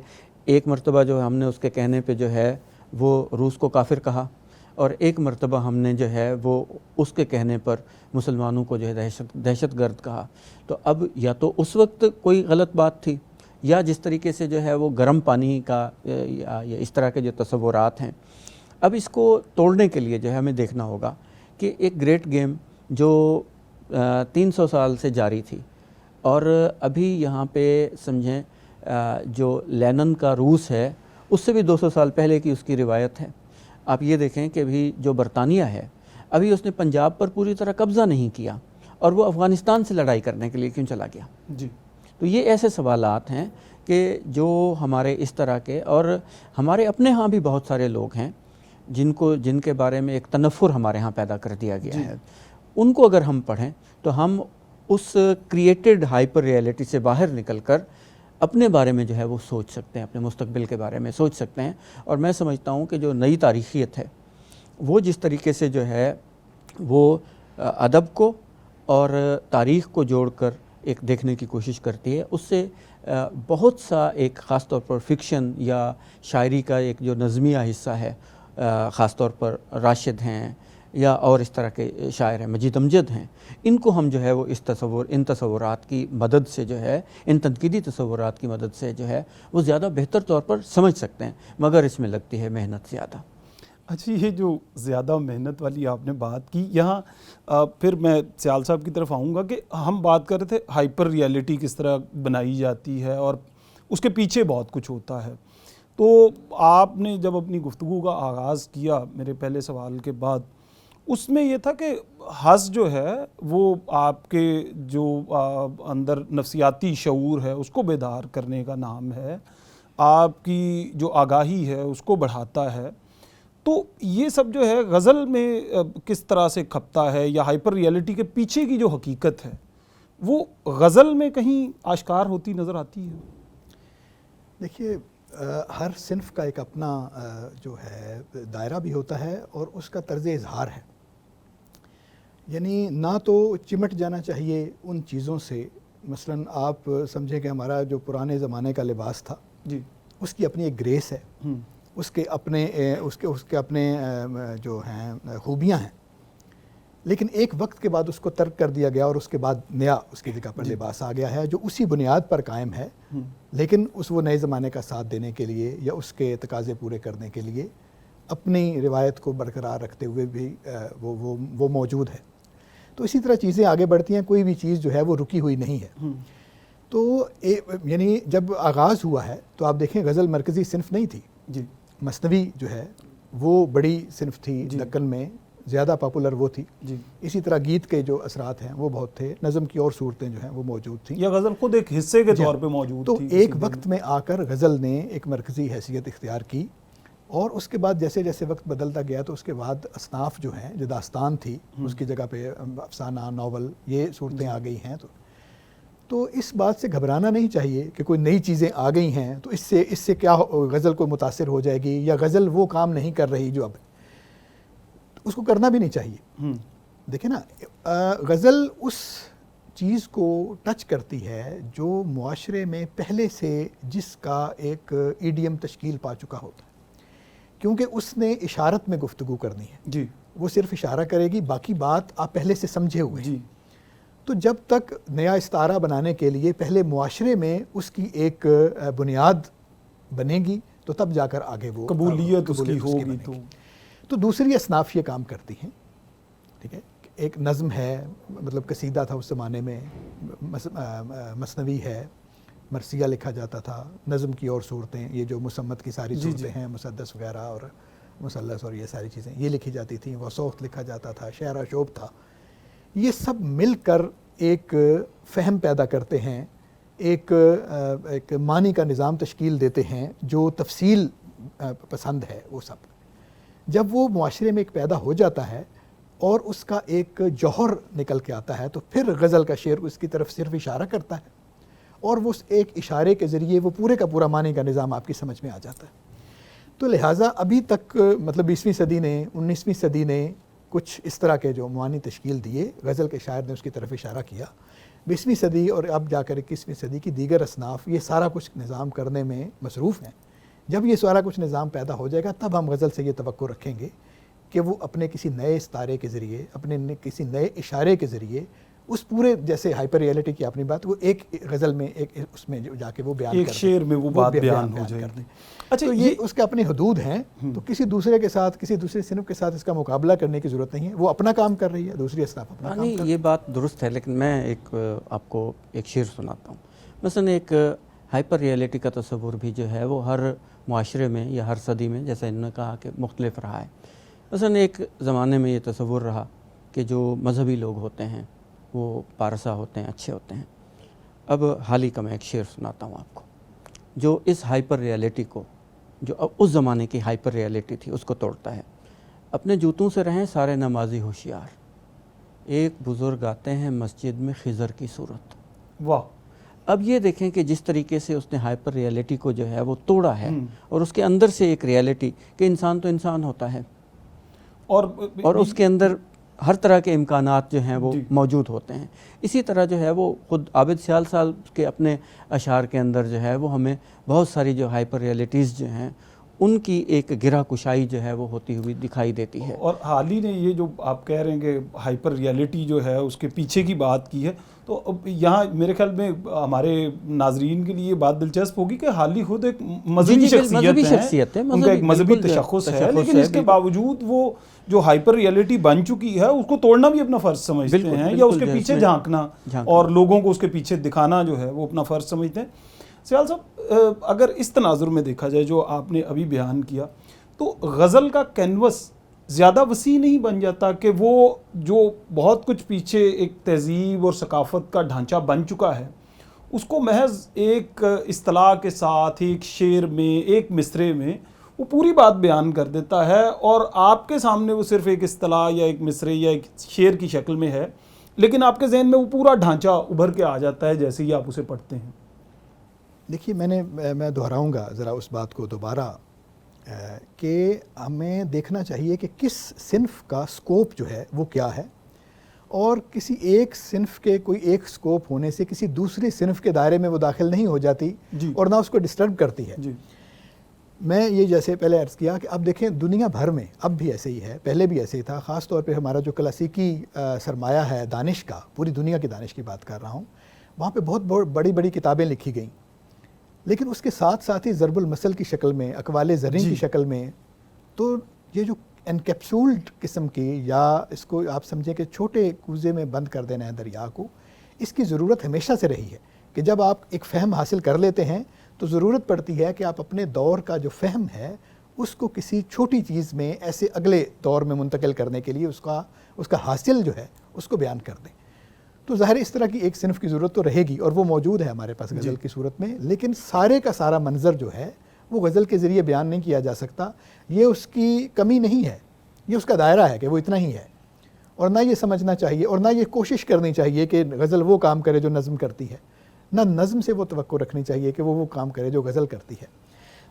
ایک مرتبہ جو ہم نے اس کے کہنے پہ جو ہے وہ روس کو کافر کہا، اور ایک مرتبہ ہم نے جو ہے وہ اس کے کہنے پر مسلمانوں کو جو ہے دہشت گرد کہا. تو اب یا تو اس وقت کوئی غلط بات تھی، یا جس طریقے سے جو ہے وہ گرم پانی کا یا اس طرح کے جو تصورات ہیں. اب اس کو توڑنے کے لیے جو ہے ہمیں دیکھنا ہوگا کہ ایک گریٹ گیم جو 300 سال سے جاری تھی، اور ابھی یہاں پہ سمجھیں جو لینن کا روس ہے اس سے بھی 200 سال پہلے کی اس کی روایت ہے. آپ یہ دیکھیں کہ بھی جو برطانیہ ہے ابھی اس نے پنجاب پر پوری طرح قبضہ نہیں کیا، اور وہ افغانستان سے لڑائی کرنے کے لیے کیوں چلا گیا؟ جی. تو یہ ایسے سوالات ہیں کہ جو ہمارے اس طرح کے، اور ہمارے اپنے ہاں بھی بہت سارے لوگ ہیں جن کے بارے میں ایک تنفر ہمارے ہاں پیدا کر دیا گیا ہے. ان کو اگر ہم پڑھیں تو ہم اس کریٹڈ ہائپر ریئلٹی سے باہر نکل کر اپنے بارے میں جو ہے وہ سوچ سکتے ہیں، اپنے مستقبل کے بارے میں سوچ سکتے ہیں. اور میں سمجھتا ہوں کہ جو نئی تاریخیت ہے وہ جس طریقے سے جو ہے وہ ادب کو اور تاریخ کو جوڑ کر ایک دیکھنے کی کوشش کرتی ہے، اس سے بہت سا ایک خاص طور پر فکشن یا شاعری کا ایک جو نظمیہ حصہ ہے، خاص طور پر راشد ہیں یا اور اس طرح کے شاعر ہیں، مجید امجد ہیں، ان کو ہم جو ہے وہ ان تصورات کی مدد سے جو ہے، ان تنقیدی تصورات کی مدد سے جو ہے وہ زیادہ بہتر طور پر سمجھ سکتے ہیں، مگر اس میں لگتی ہے محنت زیادہ. اچھا، یہ جو زیادہ محنت والی آپ نے بات کی، یہاں پھر میں سیال صاحب کی طرف آؤں گا کہ ہم بات کر رہے تھے ہائپر ریئلٹی کس طرح بنائی جاتی ہے اور اس کے پیچھے بہت کچھ ہوتا ہے. تو آپ نے جب اپنی گفتگو کا آغاز کیا میرے پہلے سوال کے بعد، اس میں یہ تھا کہ حس جو ہے وہ آپ کے جو اندر نفسیاتی شعور ہے اس کو بیدار کرنے کا نام ہے، آپ کی جو آگاہی ہے اس کو بڑھاتا ہے. تو یہ سب جو ہے غزل میں کس طرح سے کھپتا ہے، یا ہائپر ریئلٹی کے پیچھے کی جو حقیقت ہے وہ غزل میں کہیں آشکار ہوتی نظر آتی ہے؟ دیکھیے، ہر صنف کا ایک اپنا جو ہے دائرہ بھی ہوتا ہے اور اس کا طرز اظہار ہے. یعنی نہ تو چمٹ جانا چاہیے ان چیزوں سے. مثلاً آپ سمجھیں کہ ہمارا جو پرانے زمانے کا لباس تھا جی، اس کی اپنی ایک گریس ہے، اس کے اپنے جو ہیں خوبیاں ہیں، لیکن ایک وقت کے بعد اس کو ترک کر دیا گیا اور اس کے بعد نیا اس کی جگہ پر لباس آ گیا ہے جو اسی بنیاد پر قائم ہے، لیکن وہ نئے زمانے کا ساتھ دینے کے لیے یا اس کے تقاضے پورے کرنے کے لیے اپنی روایت کو برقرار رکھتے ہوئے بھی وہ موجود ہے. تو اسی طرح چیزیں آگے بڑھتی ہیں، کوئی بھی چیز جو ہے وہ رکی ہوئی نہیں ہے. تو یعنی جب آغاز ہوا ہے تو آپ دیکھیں غزل مرکزی صنف نہیں تھی. جی، مثنوی جو ہے وہ بڑی صنف تھی، دکن میں زیادہ پاپولر وہ تھی. جی، اسی طرح گیت کے جو اثرات ہیں وہ بہت تھے، نظم کی اور صورتیں جو ہیں وہ موجود تھیں. یا غزل خود ایک حصے کے طور پہ موجود تو تھی. ایک وقت میں آ کر غزل نے ایک مرکزی حیثیت اختیار کی، اور اس کے بعد جیسے جیسے وقت بدلتا گیا تو اس کے بعد اصناف جو ہیں، جو داستان تھی اس کی جگہ پہ افسانہ، ناول، یہ صورتیں آ گئی ہیں. تو اس بات سے گھبرانا نہیں چاہیے کہ کوئی نئی چیزیں آ گئی ہیں تو اس سے کیا غزل کو متاثر ہو جائے گی، یا غزل وہ کام نہیں کر رہی جو اب. اس کو کرنا بھی نہیں چاہیے. دیکھیں نا، غزل اس چیز کو ٹچ کرتی ہے جو معاشرے میں پہلے سے جس کا ایک ایڈیم تشکیل پا چکا ہوتا ہے، کیونکہ اس نے اشارت میں گفتگو کرنی ہے. جی، وہ صرف اشارہ کرے گی، باقی بات آپ پہلے سے سمجھے ہوئے ہیں. جی، تو جب تک نیا استعارہ بنانے کے لیے پہلے معاشرے میں اس کی ایک بنیاد بنے گی تو تب جا کر آگے وہ قبولیت اس کی ہوگی. بنے گی. تو دوسری اصناف یہ کام کرتی ہیں. ٹھیک ہے، ایک نظم ہے، مطلب قصیدہ تھا اس زمانے میں، مثنوی ہے، مرثیہ لکھا جاتا تھا، نظم کی اور صورتیں، یہ جو مسمت کی ساری صورتیں ہیں، مسدس وغیرہ اور مثلث اور یہ ساری چیزیں یہ لکھی جاتی تھیں، وصوت لکھا جاتا تھا، شعر و شعب تھا. یہ سب مل کر ایک فہم پیدا کرتے ہیں، ایک معنی کا نظام تشکیل دیتے ہیں جو تفصیل پسند ہے. وہ سب جب وہ معاشرے میں ایک پیدا ہو جاتا ہے اور اس کا ایک جوہر نکل کے آتا ہے تو پھر غزل کا شعر اس کی طرف صرف اشارہ کرتا ہے، اور وہ ایک اشارے کے ذریعے وہ پورے کا پورا معنی کا نظام آپ کی سمجھ میں آ جاتا ہے. تو لہٰذا ابھی تک مطلب 20ویں صدی نے، 19ویں صدی نے کچھ اس طرح کے جو معانی تشکیل دیے، غزل کے شاعر نے اس کی طرف اشارہ کیا. 20ویں صدی اور اب جا کر 21ویں صدی کی دیگر اصناف یہ سارا کچھ نظام کرنے میں مصروف ہیں. جب یہ سارا کچھ نظام پیدا ہو جائے گا تب ہم غزل سے یہ توقع رکھیں گے کہ وہ اپنے کسی نئے استعارے کے ذریعے، اپنے کسی نئے اشارے کے ذریعے اس پورے، جیسے ہائپر ریئلٹی کی اپنی بات، وہ ایک غزل میں ایک اس میں جا کے وہ بیان کر دیں، ایک شعر میں وہ بات بیان ہو جائے گی. اچھا، یہ اس کے اپنے حدود ہیں. تو کسی دوسرے کے ساتھ، کسی دوسرے صنف کے ساتھ اس کا مقابلہ کرنے کی ضرورت نہیں ہے. وہ اپنا کام کر رہی ہے، دوسری اصناف اپنا کام کر رہی ہے. یہ بات درست ہے، لیکن میں آپ کو ایک شعر سناتا ہوں. مثلا ایک ہائپر ریئلٹی کا تصور بھی جو ہے وہ ہر معاشرے میں یا ہر صدی میں، جیسا انہوں نے کہا کہ مختلف رہا ہے. مثلا ایک زمانے میں یہ تصور رہا کہ جو مذہبی لوگ ہوتے ہیں وہ پارسا ہوتے ہیں، اچھے ہوتے ہیں. اب حال ہی کا میں ایک شعر سناتا ہوں آپ کو جو اس ہائپر ریئلٹی کو، جو اس زمانے کی ہائپر ریئلٹی تھی، اس کو توڑتا ہے. اپنے جوتوں سے رہیں سارے نمازی ہوشیار، ایک بزرگ آتے ہیں مسجد میں خضر کی صورت. واہ! اب یہ دیکھیں کہ جس طریقے سے اس نے ہائپر ریئلٹی کو جو ہے وہ توڑا ہے، اور اس کے اندر سے ایک ریئلٹی کہ انسان تو انسان ہوتا ہے، اور اس کے اندر ہر طرح کے امکانات جو ہیں وہ موجود ہوتے ہیں. اسی طرح جو ہے وہ خود عابد سیال صاحب کے اپنے اشعار کے اندر جو ہے وہ ہمیں بہت ساری جو ہائپر ریئلٹیز جو ہیں ان کی ایک گرہ کشائی جو ہے وہ ہوتی ہوئی دکھائی دیتی ہے. اور حال ہی نے یہ جو آپ کہہ رہے ہیں کہ ہائپر ریئلٹی جو ہے اس کے پیچھے کی بات کی ہے، تو اب یہاں میرے خیال میں ہمارے ناظرین کے لیے بات دلچسپ ہوگی کہ حالی خود ایک مذہبی شخصیت ہے، ان کا ایک مذہبی تشخص ہے، لیکن اس کے باوجود وہ جو ہائپر ریئلٹی بن چکی ہے اس کو توڑنا بھی اپنا فرض سمجھتے ہیں، یا اس کے پیچھے جھانکنا اور لوگوں کو اس کے پیچھے دکھانا جو ہے وہ اپنا فرض سمجھتے ہیں۔ سیال صاحب، اگر اس تناظر میں دیکھا جائے جو آپ نے ابھی بیان کیا، تو غزل کا کینوس زیادہ وسیع نہیں بن جاتا کہ وہ جو بہت کچھ پیچھے ایک تہذیب اور ثقافت کا ڈھانچہ بن چکا ہے اس کو محض ایک اصطلاح کے ساتھ ایک شعر میں ایک مصرعے میں وہ پوری بات بیان کر دیتا ہے، اور آپ کے سامنے وہ صرف ایک اصطلاح یا ایک مصرعے یا ایک شعر کی شکل میں ہے، لیکن آپ کے ذہن میں وہ پورا ڈھانچہ ابھر کے آ جاتا ہے جیسے ہی آپ اسے پڑھتے ہیں؟ دیکھیے میں دہراؤں گا ذرا اس بات کو دوبارہ کہ ہمیں دیکھنا چاہیے کہ کس صنف کا سکوپ جو ہے وہ کیا ہے، اور کسی ایک صنف کے کوئی ایک سکوپ ہونے سے کسی دوسری صنف کے دائرے میں وہ داخل نہیں ہو جاتی اور نہ اس کو ڈسٹرب کرتی ہے۔ میں یہ جیسے پہلے عرض کیا کہ اب دیکھیں دنیا بھر میں اب بھی ایسے ہی ہے، پہلے بھی ایسے ہی تھا، خاص طور پہ ہمارا جو کلاسیکی سرمایہ ہے دانش کا، پوری دنیا کی دانش کی بات کر رہا ہوں، وہاں پہ بہت بڑی بڑی کتابیں لکھی گئیں، لیکن اس کے ساتھ ساتھ ہی ضرب المثل کی شکل میں، اقوال زرین کی شکل میں، تو یہ جو انکیپسولڈ قسم کی، یا اس کو آپ سمجھیں کہ چھوٹے کوزے میں بند کر دینا ہے دریا کو، اس کی ضرورت ہمیشہ سے رہی ہے کہ جب آپ ایک فہم حاصل کر لیتے ہیں تو ضرورت پڑتی ہے کہ آپ اپنے دور کا جو فہم ہے اس کو کسی چھوٹی چیز میں ایسے اگلے دور میں منتقل کرنے کے لیے اس کا حاصل جو ہے اس کو بیان کر دیں۔ تو ظاہر اس طرح کی ایک صنف کی ضرورت تو رہے گی، اور وہ موجود ہے ہمارے پاس غزل کی صورت میں، لیکن سارے کا سارا منظر جو ہے وہ غزل کے ذریعے بیان نہیں کیا جا سکتا۔ یہ اس کی کمی نہیں ہے، یہ اس کا دائرہ ہے کہ وہ اتنا ہی ہے، اور نہ یہ سمجھنا چاہیے اور نہ یہ کوشش کرنی چاہیے کہ غزل وہ کام کرے جو نظم کرتی ہے، نہ نظم سے وہ توقع رکھنی چاہیے کہ وہ کام کرے جو غزل کرتی ہے۔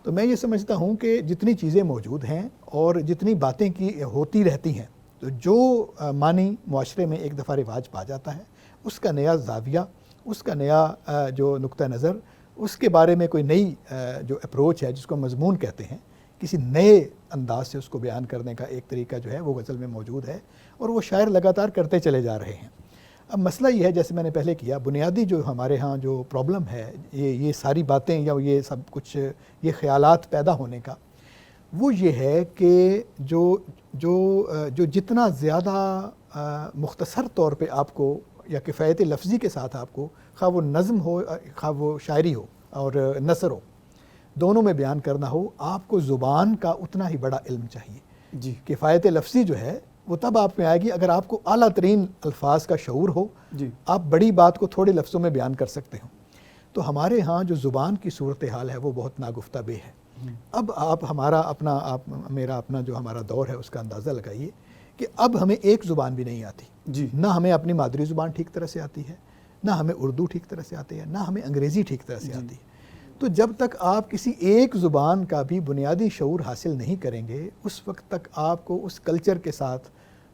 تو میں یہ سمجھتا ہوں کہ جتنی چیزیں موجود ہیں اور جتنی باتیں کی ہوتی رہتی ہیں، تو جو معنی معاشرے میں ایک دفعہ رواج پا جاتا ہے، اس کا نیا زاویہ، اس کا نیا جو نقطہ نظر، اس کے بارے میں کوئی نئی جو اپروچ ہے جس کو مضمون کہتے ہیں، کسی نئے انداز سے اس کو بیان کرنے کا ایک طریقہ جو ہے وہ غزل میں موجود ہے، اور وہ شاعر لگاتار کرتے چلے جا رہے ہیں۔ اب مسئلہ یہ ہے، جیسے میں نے پہلے کیا، بنیادی جو ہمارے ہاں جو پرابلم ہے، یہ ساری باتیں یا یہ سب کچھ یہ خیالات پیدا ہونے کا، وہ یہ ہے کہ جو جتنا زیادہ مختصر طور پہ آپ کو یا کفایت لفظی کے ساتھ آپ کو، خواہ وہ نظم ہو خواہ وہ شاعری ہو اور نثر ہو، دونوں میں بیان کرنا ہو، آپ کو زبان کا اتنا ہی بڑا علم چاہیے۔ کفایت لفظی جو ہے وہ تب آپ میں آئے گی اگر آپ کو اعلیٰ ترین الفاظ کا شعور ہو، آپ بڑی بات کو تھوڑے لفظوں میں بیان کر سکتے ہوں۔ تو ہمارے ہاں جو زبان کی صورتحال ہے وہ بہت ناگفتہ بے ہے۔ اب آپ میرا اپنا جو ہمارا دور ہے اس کا اندازہ لگائیے کہ اب ہمیں ایک زبان بھی نہیں آتی، نہ ہمیں اپنی مادری زبان ٹھیک طرح سے آتی ہے، نہ ہمیں اردو ٹھیک طرح سے آتی ہے، نہ ہمیں انگریزی ٹھیک طرح سے آتی ہے۔ تو جب تک آپ کسی ایک زبان کا بھی بنیادی شعور حاصل نہیں کریں گے، اس وقت تک آپ کو اس کلچر کے ساتھ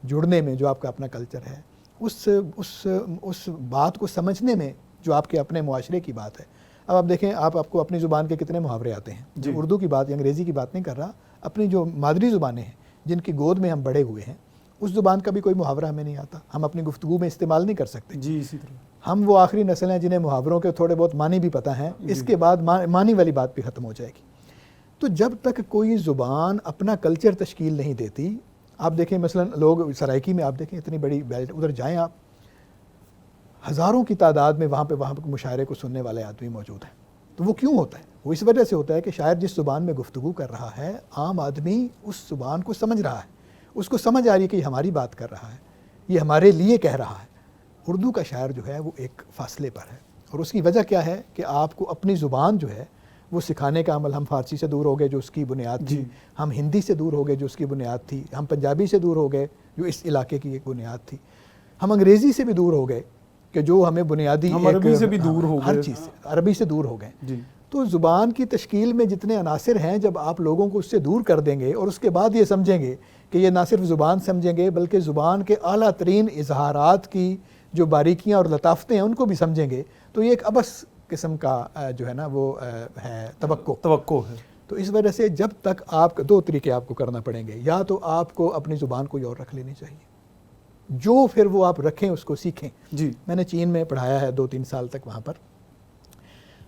جڑنے میں جو آپ کا اپنا کلچر ہے، اس بات کو سمجھنے میں جو آپ کے اپنے معاشرے کی بات ہے۔ اب آپ دیکھیں، آپ کو اپنی زبان کے کتنے محاورے آتے ہیں۔ اردو کی بات یا انگریزی کی بات نہیں کر رہا، اپنی جو مادری زبانیں ہیں جن کی گود میں ہم بڑے ہوئے ہیں، اس زبان کا بھی کوئی محاورہ ہمیں نہیں آتا، ہم اپنی گفتگو میں استعمال نہیں کر سکتے۔ اسی طرح ہم وہ آخری نسل ہیں جنہیں محاوروں کے تھوڑے بہت معنی بھی پتہ ہیں، اس کے بعد معنی والی بات بھی ختم ہو جائے گی۔ تو جب تک کوئی زبان اپنا کلچر تشکیل نہیں دیتی، آپ دیکھیں مثلا لوگ سرائکی میں، آپ دیکھیں اتنی بڑی بیلٹ، ادھر جائیں آپ، ہزاروں کی تعداد میں وہاں پہ مشاعرے کو سننے والے آدمی موجود ہیں۔ تو وہ کیوں ہوتا ہے؟ وہ اس وجہ سے ہوتا ہے کہ شاعر جس زبان میں گفتگو کر رہا ہے، عام آدمی اس زبان کو سمجھ رہا ہے، اس کو سمجھ آ رہی ہے کہ یہ ہماری بات کر رہا ہے، یہ ہمارے لیے کہہ رہا ہے۔ اردو کا شاعر جو ہے وہ ایک فاصلے پر ہے، اور اس کی وجہ کیا ہے کہ آپ کو اپنی زبان جو ہے وہ سکھانے کا عمل، ہم فارسی سے دور ہو گئے جو اس کی بنیاد تھی، ہم ہندی سے دور ہو گئے جو اس کی بنیاد تھی، ہم پنجابی سے دور ہو گئے جو اس علاقے کی ایک بنیاد تھی، ہم انگریزی سے بھی دور ہو گئے کہ جو ہمیں بنیادی، ہم عربی سے بھی دور ہو گئے، ہر چیز سے عربی سے دور ہو گئے۔ تو زبان کی تشکیل میں جتنے عناصر ہیں، جب آپ لوگوں کو اس سے دور کر دیں گے اور اس کے بعد یہ سمجھیں گے کہ یہ نہ صرف زبان سمجھیں گے بلکہ زبان کے اعلیٰ ترین اظہارات کی جو باریکیاں اور لطافتیں ہیں ان کو بھی سمجھیں گے، تو یہ ایک ابس قسم کا جو ہے نا وہ ہے توقع ہے۔ تو اس وجہ سے جب تک آپ دو طریقے آپ کو کرنا پڑیں گے، یا تو آپ کو اپنی زبان کوئی اور رکھ لینی چاہیے، جو پھر وہ آپ رکھیں اس کو سیکھیں. جی میں نے چین میں پڑھایا ہے 2-3 سال تک وہاں پر.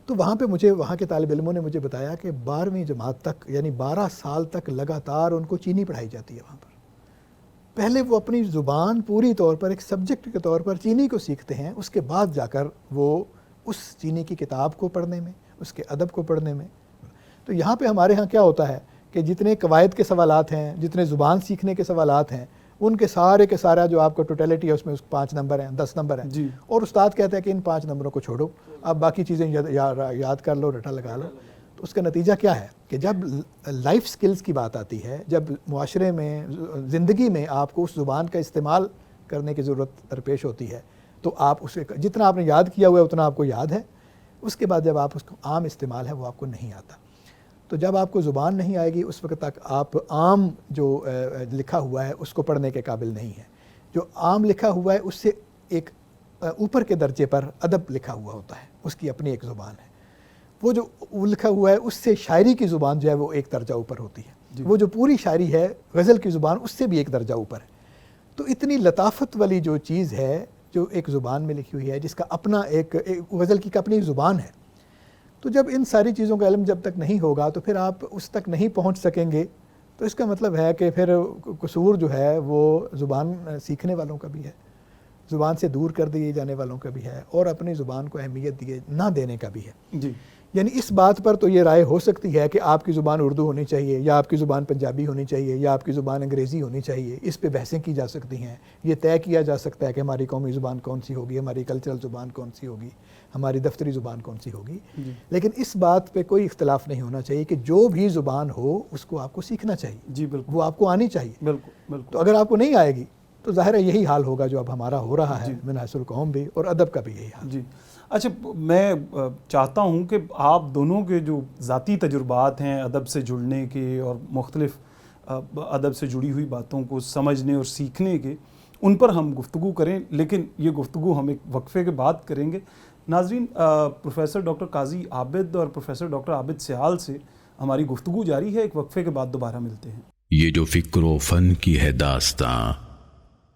تو وہاں پہ مجھے وہاں کے طالب علموں نے مجھے بتایا کہ 12ویں جماعت تک یعنی 12 سال تک لگاتار ان کو چینی پڑھائی جاتی ہے وہاں پر. پہلے وہ اپنی زبان پوری طور پر ایک سبجیکٹ کے طور پر چینی کو سیکھتے ہیں, اس کے بعد جا کر وہ اس چینی کی کتاب کو پڑھنے میں, اس کے ادب کو پڑھنے میں. تو یہاں پہ ہمارے ہاں کیا ہوتا ہے کہ جتنے قواعد کے سوالات ہیں, جتنے زبان سیکھنے کے سوالات ہیں, ان کے سارا جو آپ کو ٹوٹیلٹی ہے اس میں 5 نمبر ہیں, 10 نمبر ہیں, جی اور استاد کہتا ہے کہ ان 5 نمبروں کو چھوڑو, آپ باقی چیزیں یاد کر لو, رٹا لگا لو. تو اس کا نتیجہ کیا ہے کہ جب لائف سکلز کی بات آتی ہے, جب معاشرے میں, زندگی میں آپ کو اس زبان کا استعمال کرنے کی ضرورت درپیش ہوتی ہے, تو آپ اسے جتنا آپ نے یاد کیا ہوا ہے اتنا آپ کو یاد ہے, اس کے بعد جب آپ اس کو عام استعمال ہے وہ آپ کو نہیں آتا. تو جب آپ کو زبان نہیں آئے گی اس وقت تک آپ عام جو لکھا ہوا ہے اس کو پڑھنے کے قابل نہیں ہیں. جو عام لکھا ہوا ہے اس سے ایک اوپر کے درجے پر ادب لکھا ہوا ہوتا ہے, اس کی اپنی ایک زبان ہے. وہ جو لکھا ہوا ہے اس سے شاعری کی زبان جو ہے وہ ایک درجہ اوپر ہوتی ہے. وہ جو پوری شاعری ہے غزل کی زبان اس سے بھی ایک درجہ اوپر ہے. تو اتنی لطافت والی جو چیز ہے جو ایک زبان میں لکھی ہوئی ہے, جس کا اپنا ایک غزل کی اپنی زبان ہے, تو جب ان ساری چیزوں کا علم جب تک نہیں ہوگا تو پھر آپ اس تک نہیں پہنچ سکیں گے. تو اس کا مطلب ہے کہ پھر قصور جو ہے وہ زبان سیکھنے والوں کا بھی ہے, زبان سے دور کر دیے جانے والوں کا بھی ہے, اور اپنی زبان کو اہمیت دیے نہ دینے کا بھی ہے. جی یعنی اس بات پر تو یہ رائے ہو سکتی ہے کہ آپ کی زبان اردو ہونی چاہیے, یا آپ کی زبان پنجابی ہونی چاہیے, یا آپ کی زبان انگریزی ہونی چاہیے. اس پہ بحثیں کی جا سکتی ہیں. یہ طے کیا جا سکتا ہے کہ ہماری قومی زبان کون سی ہوگی, ہماری کلچرل زبان کون سی ہوگی, ہماری دفتری زبان کون سی ہوگی. لیکن اس بات پہ کوئی اختلاف نہیں ہونا چاہیے کہ جو بھی زبان ہو اس کو آپ کو سیکھنا چاہیے. جی بالکل, وہ آپ کو آنی چاہیے. بالکل بالکل. تو اگر آپ کو نہیں آئے گی تو ظاہر ہے یہی حال ہوگا جو اب ہمارا ہو رہا ہے من حیث القوم بھی, اور ادب کا بھی یہی حال. جی اچھا, میں چاہتا ہوں کہ آپ دونوں کے جو ذاتی تجربات ہیں ادب سے جڑنے کے اور مختلف ادب سے جڑی ہوئی باتوں کو سمجھنے اور سیکھنے کے, ان پر ہم گفتگو کریں, لیکن یہ گفتگو ہم ایک وقفے کے بعد کریں گے. ناظرین, پروفیسر ڈاکٹر قاضی عابد اور پروفیسر ڈاکٹر عابد سیال سے ہماری گفتگو جاری ہے. ایک وقفے کے بعد دوبارہ ملتے ہیں. یہ جو فکر و فن کی ہے داستاں,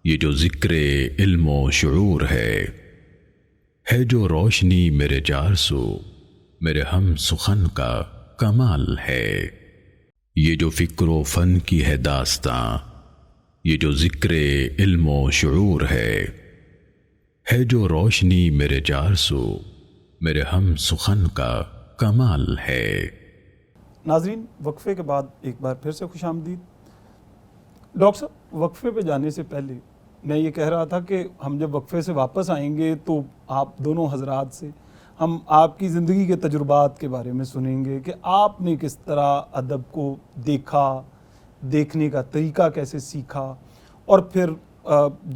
یہ جو ذکر علم و شعور ہے جو روشنی میرے جار سو, میرے ہم سخن کا کمال ہے. یہ جو فکر و فن کی ہے داستاں, یہ جو ذکر علم و شعور ہے جو روشنی میرے جار سو, میرے ہم سخن کا کمال ہے. ناظرین, وقفے کے بعد ایک بار پھر سے خوش آمدید. ڈاکٹر صاحب, وقفے پہ جانے سے پہلے میں یہ کہہ رہا تھا کہ ہم جب وقفے سے واپس آئیں گے تو آپ دونوں حضرات سے ہم آپ کی زندگی کے تجربات کے بارے میں سنیں گے کہ آپ نے کس طرح ادب کو دیکھا, دیکھنے کا طریقہ کیسے سیکھا, اور پھر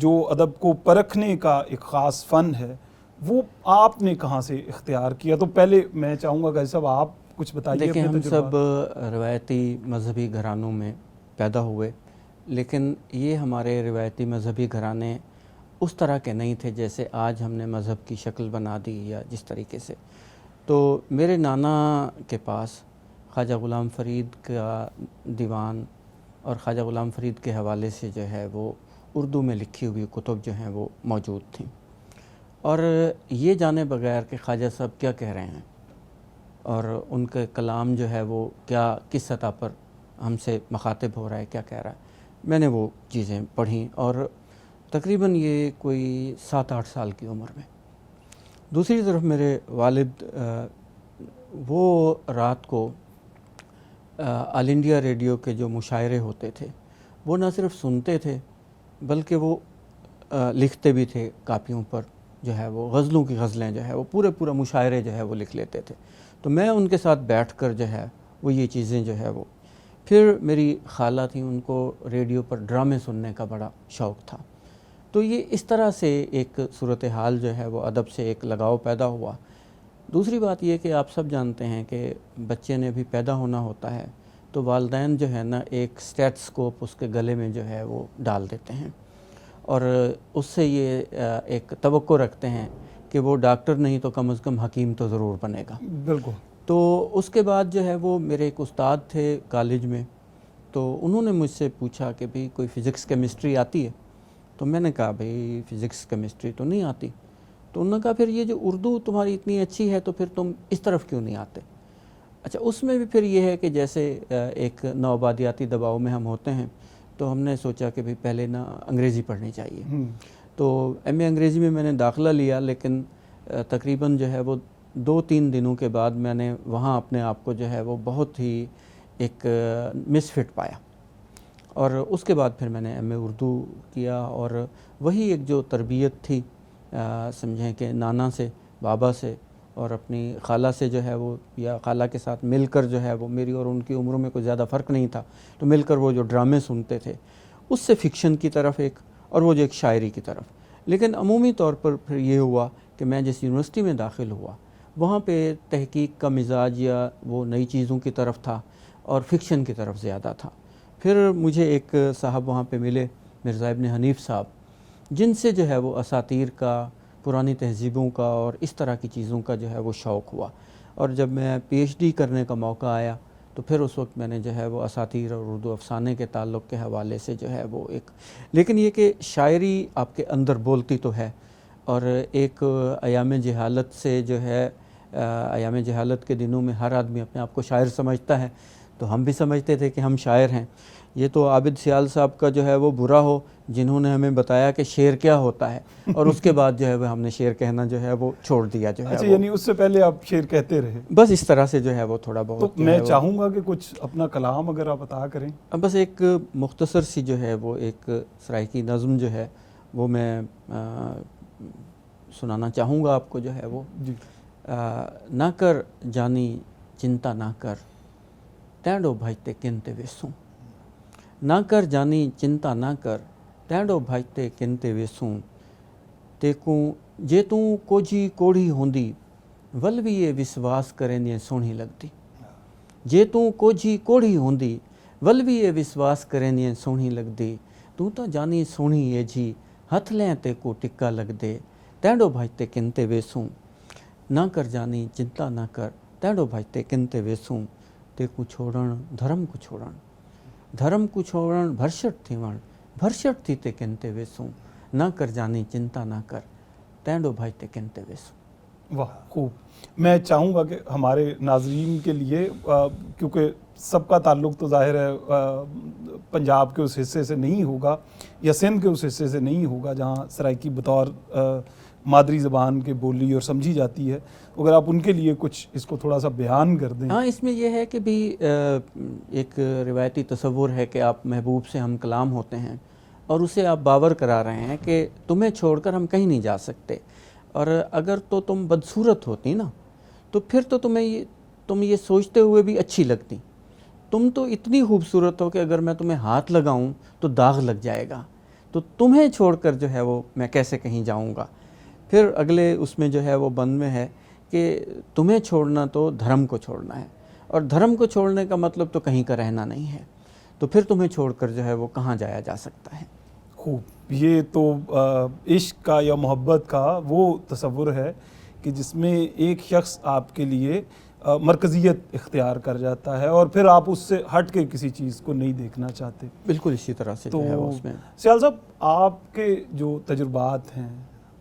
جو ادب کو پرکھنے کا ایک خاص فن ہے وہ آپ نے کہاں سے اختیار کیا. تو پہلے میں چاہوں گا کہ صاحب آپ کچھ بتائیے. دیکھیں, ہم سب روایتی مذہبی گھرانوں میں پیدا ہوئے, لیکن یہ ہمارے روایتی مذہبی گھرانے اس طرح کے نہیں تھے جیسے آج ہم نے مذہب کی شکل بنا دی یا جس طریقے سے. تو میرے نانا کے پاس خواجہ غلام فرید کا دیوان اور خواجہ غلام فرید کے حوالے سے جو ہے وہ اردو میں لکھی ہوئی کتب جو ہیں وہ موجود تھیں, اور یہ جانے بغیر کہ خواجہ صاحب کیا کہہ رہے ہیں اور ان کے کلام جو ہے وہ کیا کس سطح پر ہم سے مخاطب ہو رہا ہے, کیا کہہ رہا ہے, میں نے وہ چیزیں پڑھیں, اور تقریباً یہ کوئی 7-8 سال کی عمر میں. دوسری طرف میرے والد وہ رات کو آل انڈیا ریڈیو کے جو مشاعرے ہوتے تھے وہ نہ صرف سنتے تھے بلکہ وہ لکھتے بھی تھے کاپیوں پر, جو ہے وہ غزلوں کی غزلیں جو ہے وہ پورا مشاعرے جو ہے وہ لکھ لیتے تھے. تو میں ان کے ساتھ بیٹھ کر جو ہے وہ یہ چیزیں جو ہے وہ, پھر میری خالہ تھیں, ان کو ریڈیو پر ڈرامے سننے کا بڑا شوق تھا. تو یہ اس طرح سے ایک صورتحال جو ہے وہ ادب سے ایک لگاؤ پیدا ہوا. دوسری بات یہ کہ آپ سب جانتے ہیں کہ بچے نے بھی پیدا ہونا ہوتا ہے تو والدین جو ہے نا ایک اسٹیتھوسکوپ اس کے گلے میں جو ہے وہ ڈال دیتے ہیں, اور اس سے یہ ایک توقع رکھتے ہیں کہ وہ ڈاکٹر نہیں تو کم از کم حکیم تو ضرور بنے گا. بالکل. تو اس کے بعد جو ہے وہ میرے ایک استاد تھے کالج میں, تو انہوں نے مجھ سے پوچھا کہ بھی کوئی فزکس کیمسٹری آتی ہے, تو میں نے کہا بھئی فزکس کیمسٹری تو نہیں آتی. تو انہوں نے کہا پھر یہ جو اردو تمہاری اتنی اچھی ہے تو پھر تم اس طرف کیوں نہیں آتے. اچھا اس میں بھی پھر یہ ہے کہ جیسے ایک نوآبادیاتی دباؤ میں ہم ہوتے ہیں تو ہم نے سوچا کہ بھی پہلے نا انگریزی پڑھنی چاہیے. تو ایم اے انگریزی میں میں نے داخلہ لیا، لیکن تقریباً جو ہے وہ 2-3 دنوں کے بعد میں نے وہاں اپنے آپ کو جو ہے وہ بہت ہی ایک مس فٹ پایا. اور اس کے بعد پھر میں نے ایم اے اردو کیا، اور وہی ایک جو تربیت تھی سمجھیں کہ نانا سے، بابا سے اور اپنی خالہ سے جو ہے وہ، یا خالہ کے ساتھ مل کر جو ہے وہ، میری اور ان کی عمروں میں کوئی زیادہ فرق نہیں تھا، تو مل کر وہ جو ڈرامے سنتے تھے اس سے فکشن کی طرف ایک، اور وہ جو ایک شاعری کی طرف. لیکن عمومی طور پر پھر یہ ہوا کہ میں جس یونیورسٹی میں داخل ہوا وہاں پہ تحقیق کا مزاج یا وہ نئی چیزوں کی طرف تھا اور فکشن کی طرف زیادہ تھا. پھر مجھے ایک صاحب وہاں پہ ملے، مرزا ابن حنیف صاحب، جن سے جو ہے وہ اساطیر کا، پرانی تہذیبوں کا اور اس طرح کی چیزوں کا جو ہے وہ شوق ہوا. اور جب میں پی ایچ ڈی کرنے کا موقع آیا تو پھر اس وقت میں نے جو ہے وہ اساطیر اور اردو افسانے کے تعلق کے حوالے سے جو ہے وہ ایک، لیکن یہ کہ شاعری آپ کے اندر بولتی تو ہے، اور ایک ایام جہالت سے جو ہے، ایام جہالت کے دنوں میں ہر آدمی اپنے آپ کو شاعر سمجھتا ہے، تو ہم بھی سمجھتے تھے کہ ہم شاعر ہیں. یہ تو عابد سیال صاحب کا جو ہے وہ برا ہو جنہوں نے ہمیں بتایا کہ شعر کیا ہوتا ہے، اور اس کے بعد جو ہے وہ ہم نے شعر کہنا جو ہے وہ چھوڑ دیا جو ہے. اچھا یعنی اس سے پہلے آپ شعر کہتے رہے؟ بس اس طرح سے جو ہے وہ تھوڑا بہت. تو میں چاہوں گا کہ کچھ اپنا کلام اگر آپ عطا کریں. بس ایک مختصر سی جو ہے وہ ایک سرائیکی نظم جو ہے وہ میں سنانا چاہوں گا آپ کو جو ہے وہ. جی. نہ کر جانی چنتا نہ کر تینڈو بھاجتے کنتے ویسوں، نہ کر جانی چنتا نہ کر تینڈو بھاجتے کنتے ویسوں، تیکوں جے توں کوجی کوڑھی ہوندی ول بھی یہ وشواس کریں سونی لگتی. جے توں کوجی کوڑھی ہوندی ول بھی یہ وشواس کریں سونی لگتی، تو تا جانی سونی یہ جی ہتھ لیں تے کو ٹکا لگ دے تینڈو بھاجتے کنتے ویسوں. نہ کر جانی چنتا نہ کر تینڈو بھاجتے کنتے ویسوں، تے کو چھوڑن دھرم کو چھوڑن، دھرم کو چھوڑن بھرشٹ تھیون، بھرشٹ تھی تے کنتے ویسوں. نہ کر جانی چنتا نہ کر تینڈو بھاجتے کنتے ویسوں. واہ خوب. میں چاہوں گا کہ ہمارے ناظرین کے لیے، کیونکہ سب کا تعلق تو ظاہر ہے پنجاب کے اس حصے سے نہیں ہوگا یا سندھ کے اس حصے سے نہیں ہوگا جہاں سرائیکی بطور مادری زبان کے بولی اور سمجھی جاتی ہے، اگر آپ ان کے لیے کچھ اس کو تھوڑا سا بیان کر دیں. ہاں اس میں یہ ہے کہ بھی ایک روایتی تصور ہے کہ آپ محبوب سے ہم کلام ہوتے ہیں اور اسے آپ باور کرا رہے ہیں کہ تمہیں چھوڑ کر ہم کہیں نہیں جا سکتے، اور اگر تو تم بدصورت ہوتی نا تو پھر تو تم یہ سوچتے ہوئے بھی اچھی لگتی. تم تو اتنی خوبصورت ہو کہ اگر میں تمہیں ہاتھ لگاؤں تو داغ لگ جائے گا، تو تمہیں چھوڑ کر جو ہے وہ میں کیسے کہیں جاؤں گا. پھر اگلے اس میں جو ہے وہ بند میں ہے کہ تمہیں چھوڑنا تو دھرم کو چھوڑنا ہے، اور دھرم کو چھوڑنے کا مطلب تو کہیں کا رہنا نہیں ہے، تو پھر تمہیں چھوڑ کر جو ہے وہ کہاں جایا جا سکتا ہے. خوب. یہ تو عشق کا یا محبت کا وہ تصور ہے کہ جس میں ایک شخص آپ کے لیے مرکزیت اختیار کر جاتا ہے اور پھر آپ اس سے ہٹ کے کسی چیز کو نہیں دیکھنا چاہتے. بالکل اسی طرح سے جو ہے وہ اس میں. سیال صاحب آپ کے جو تجربات ہیں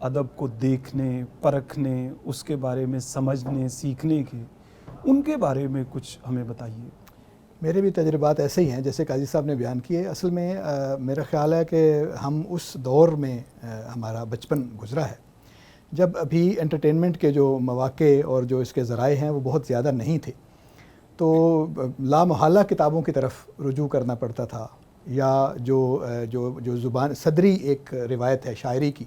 ادب کو دیکھنے، پرکھنے، اس کے بارے میں سمجھنے، سیکھنے کے، ان کے بارے میں کچھ ہمیں بتائیے. میرے بھی تجربات ایسے ہی ہیں جیسے قاضی صاحب نے بیان کیے. اصل میں میرا خیال ہے کہ ہم اس دور میں ہمارا بچپن گزرا ہے جب ابھی انٹرٹینمنٹ کے جو مواقع اور جو اس کے ذرائع ہیں وہ بہت زیادہ نہیں تھے، تو لامحالہ کتابوں کی طرف رجوع کرنا پڑتا تھا، یا جو زبان صدری ایک روایت ہے شاعری کی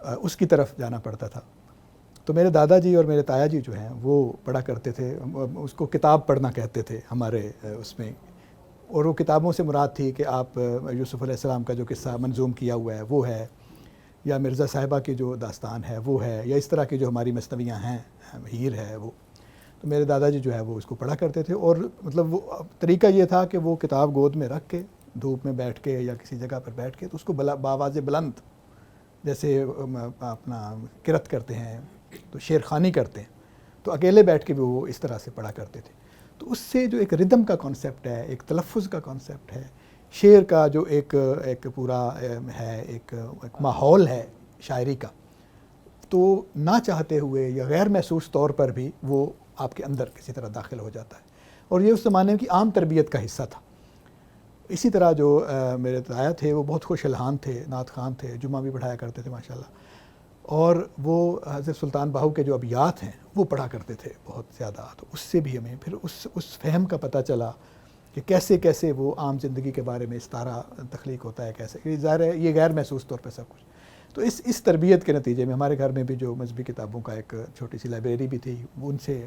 اس کی طرف جانا پڑتا تھا. تو میرے دادا جی اور میرے تایا جی جو ہیں وہ پڑھا کرتے تھے، اس کو کتاب پڑھنا کہتے تھے ہمارے اس میں، اور وہ کتابوں سے مراد تھی کہ آپ یوسف علیہ السلام کا جو قصہ منظوم کیا ہوا ہے وہ ہے، یا مرزا صاحبہ کی جو داستان ہے وہ ہے، یا اس طرح کی جو ہماری مثنویاں ہیں، ہیر ہے وہ. تو میرے دادا جی جو ہے وہ اس کو پڑھا کرتے تھے، اور مطلب وہ طریقہ یہ تھا کہ وہ کتاب گود میں رکھ کے دھوپ میں بیٹھ کے یا کسی جگہ پر بیٹھ کے تو اس کو بآواز بلند جیسے اپنا قرأت کرتے ہیں تو شعر خوانی کرتے ہیں، تو اکیلے بیٹھ کے بھی وہ اس طرح سے پڑھا کرتے تھے. تو اس سے جو ایک ردم کا کانسیپٹ ہے، ایک تلفظ کا کانسیپٹ ہے، شعر کا جو ایک پورا ہے ایک ماحول ہے شاعری کا، تو نہ چاہتے ہوئے یا غیر محسوس طور پر بھی وہ آپ کے اندر کسی طرح داخل ہو جاتا ہے، اور یہ اس زمانے کی عام تربیت کا حصہ تھا۔ اسی طرح جو میرے تایا تھے وہ بہت خوش الحان تھے، نعت خوان تھے، جمعہ بھی پڑھایا کرتے تھے ماشاءاللہ، اور وہ حضرت سلطان باہو کے جو ابیات ہیں وہ پڑھا کرتے تھے بہت زیادہ، تو اس سے بھی ہمیں پھر اس فہم کا پتہ چلا کہ کیسے کیسے وہ عام زندگی کے بارے میں استعارہ تخلیق ہوتا ہے، کیسے، یہ ظاہر ہے یہ غیر محسوس طور پہ سب کچھ۔ تو اس تربیت کے نتیجے میں ہمارے گھر میں بھی جو مذہبی کتابوں کا ایک چھوٹی سی لائبریری بھی تھی، ان سے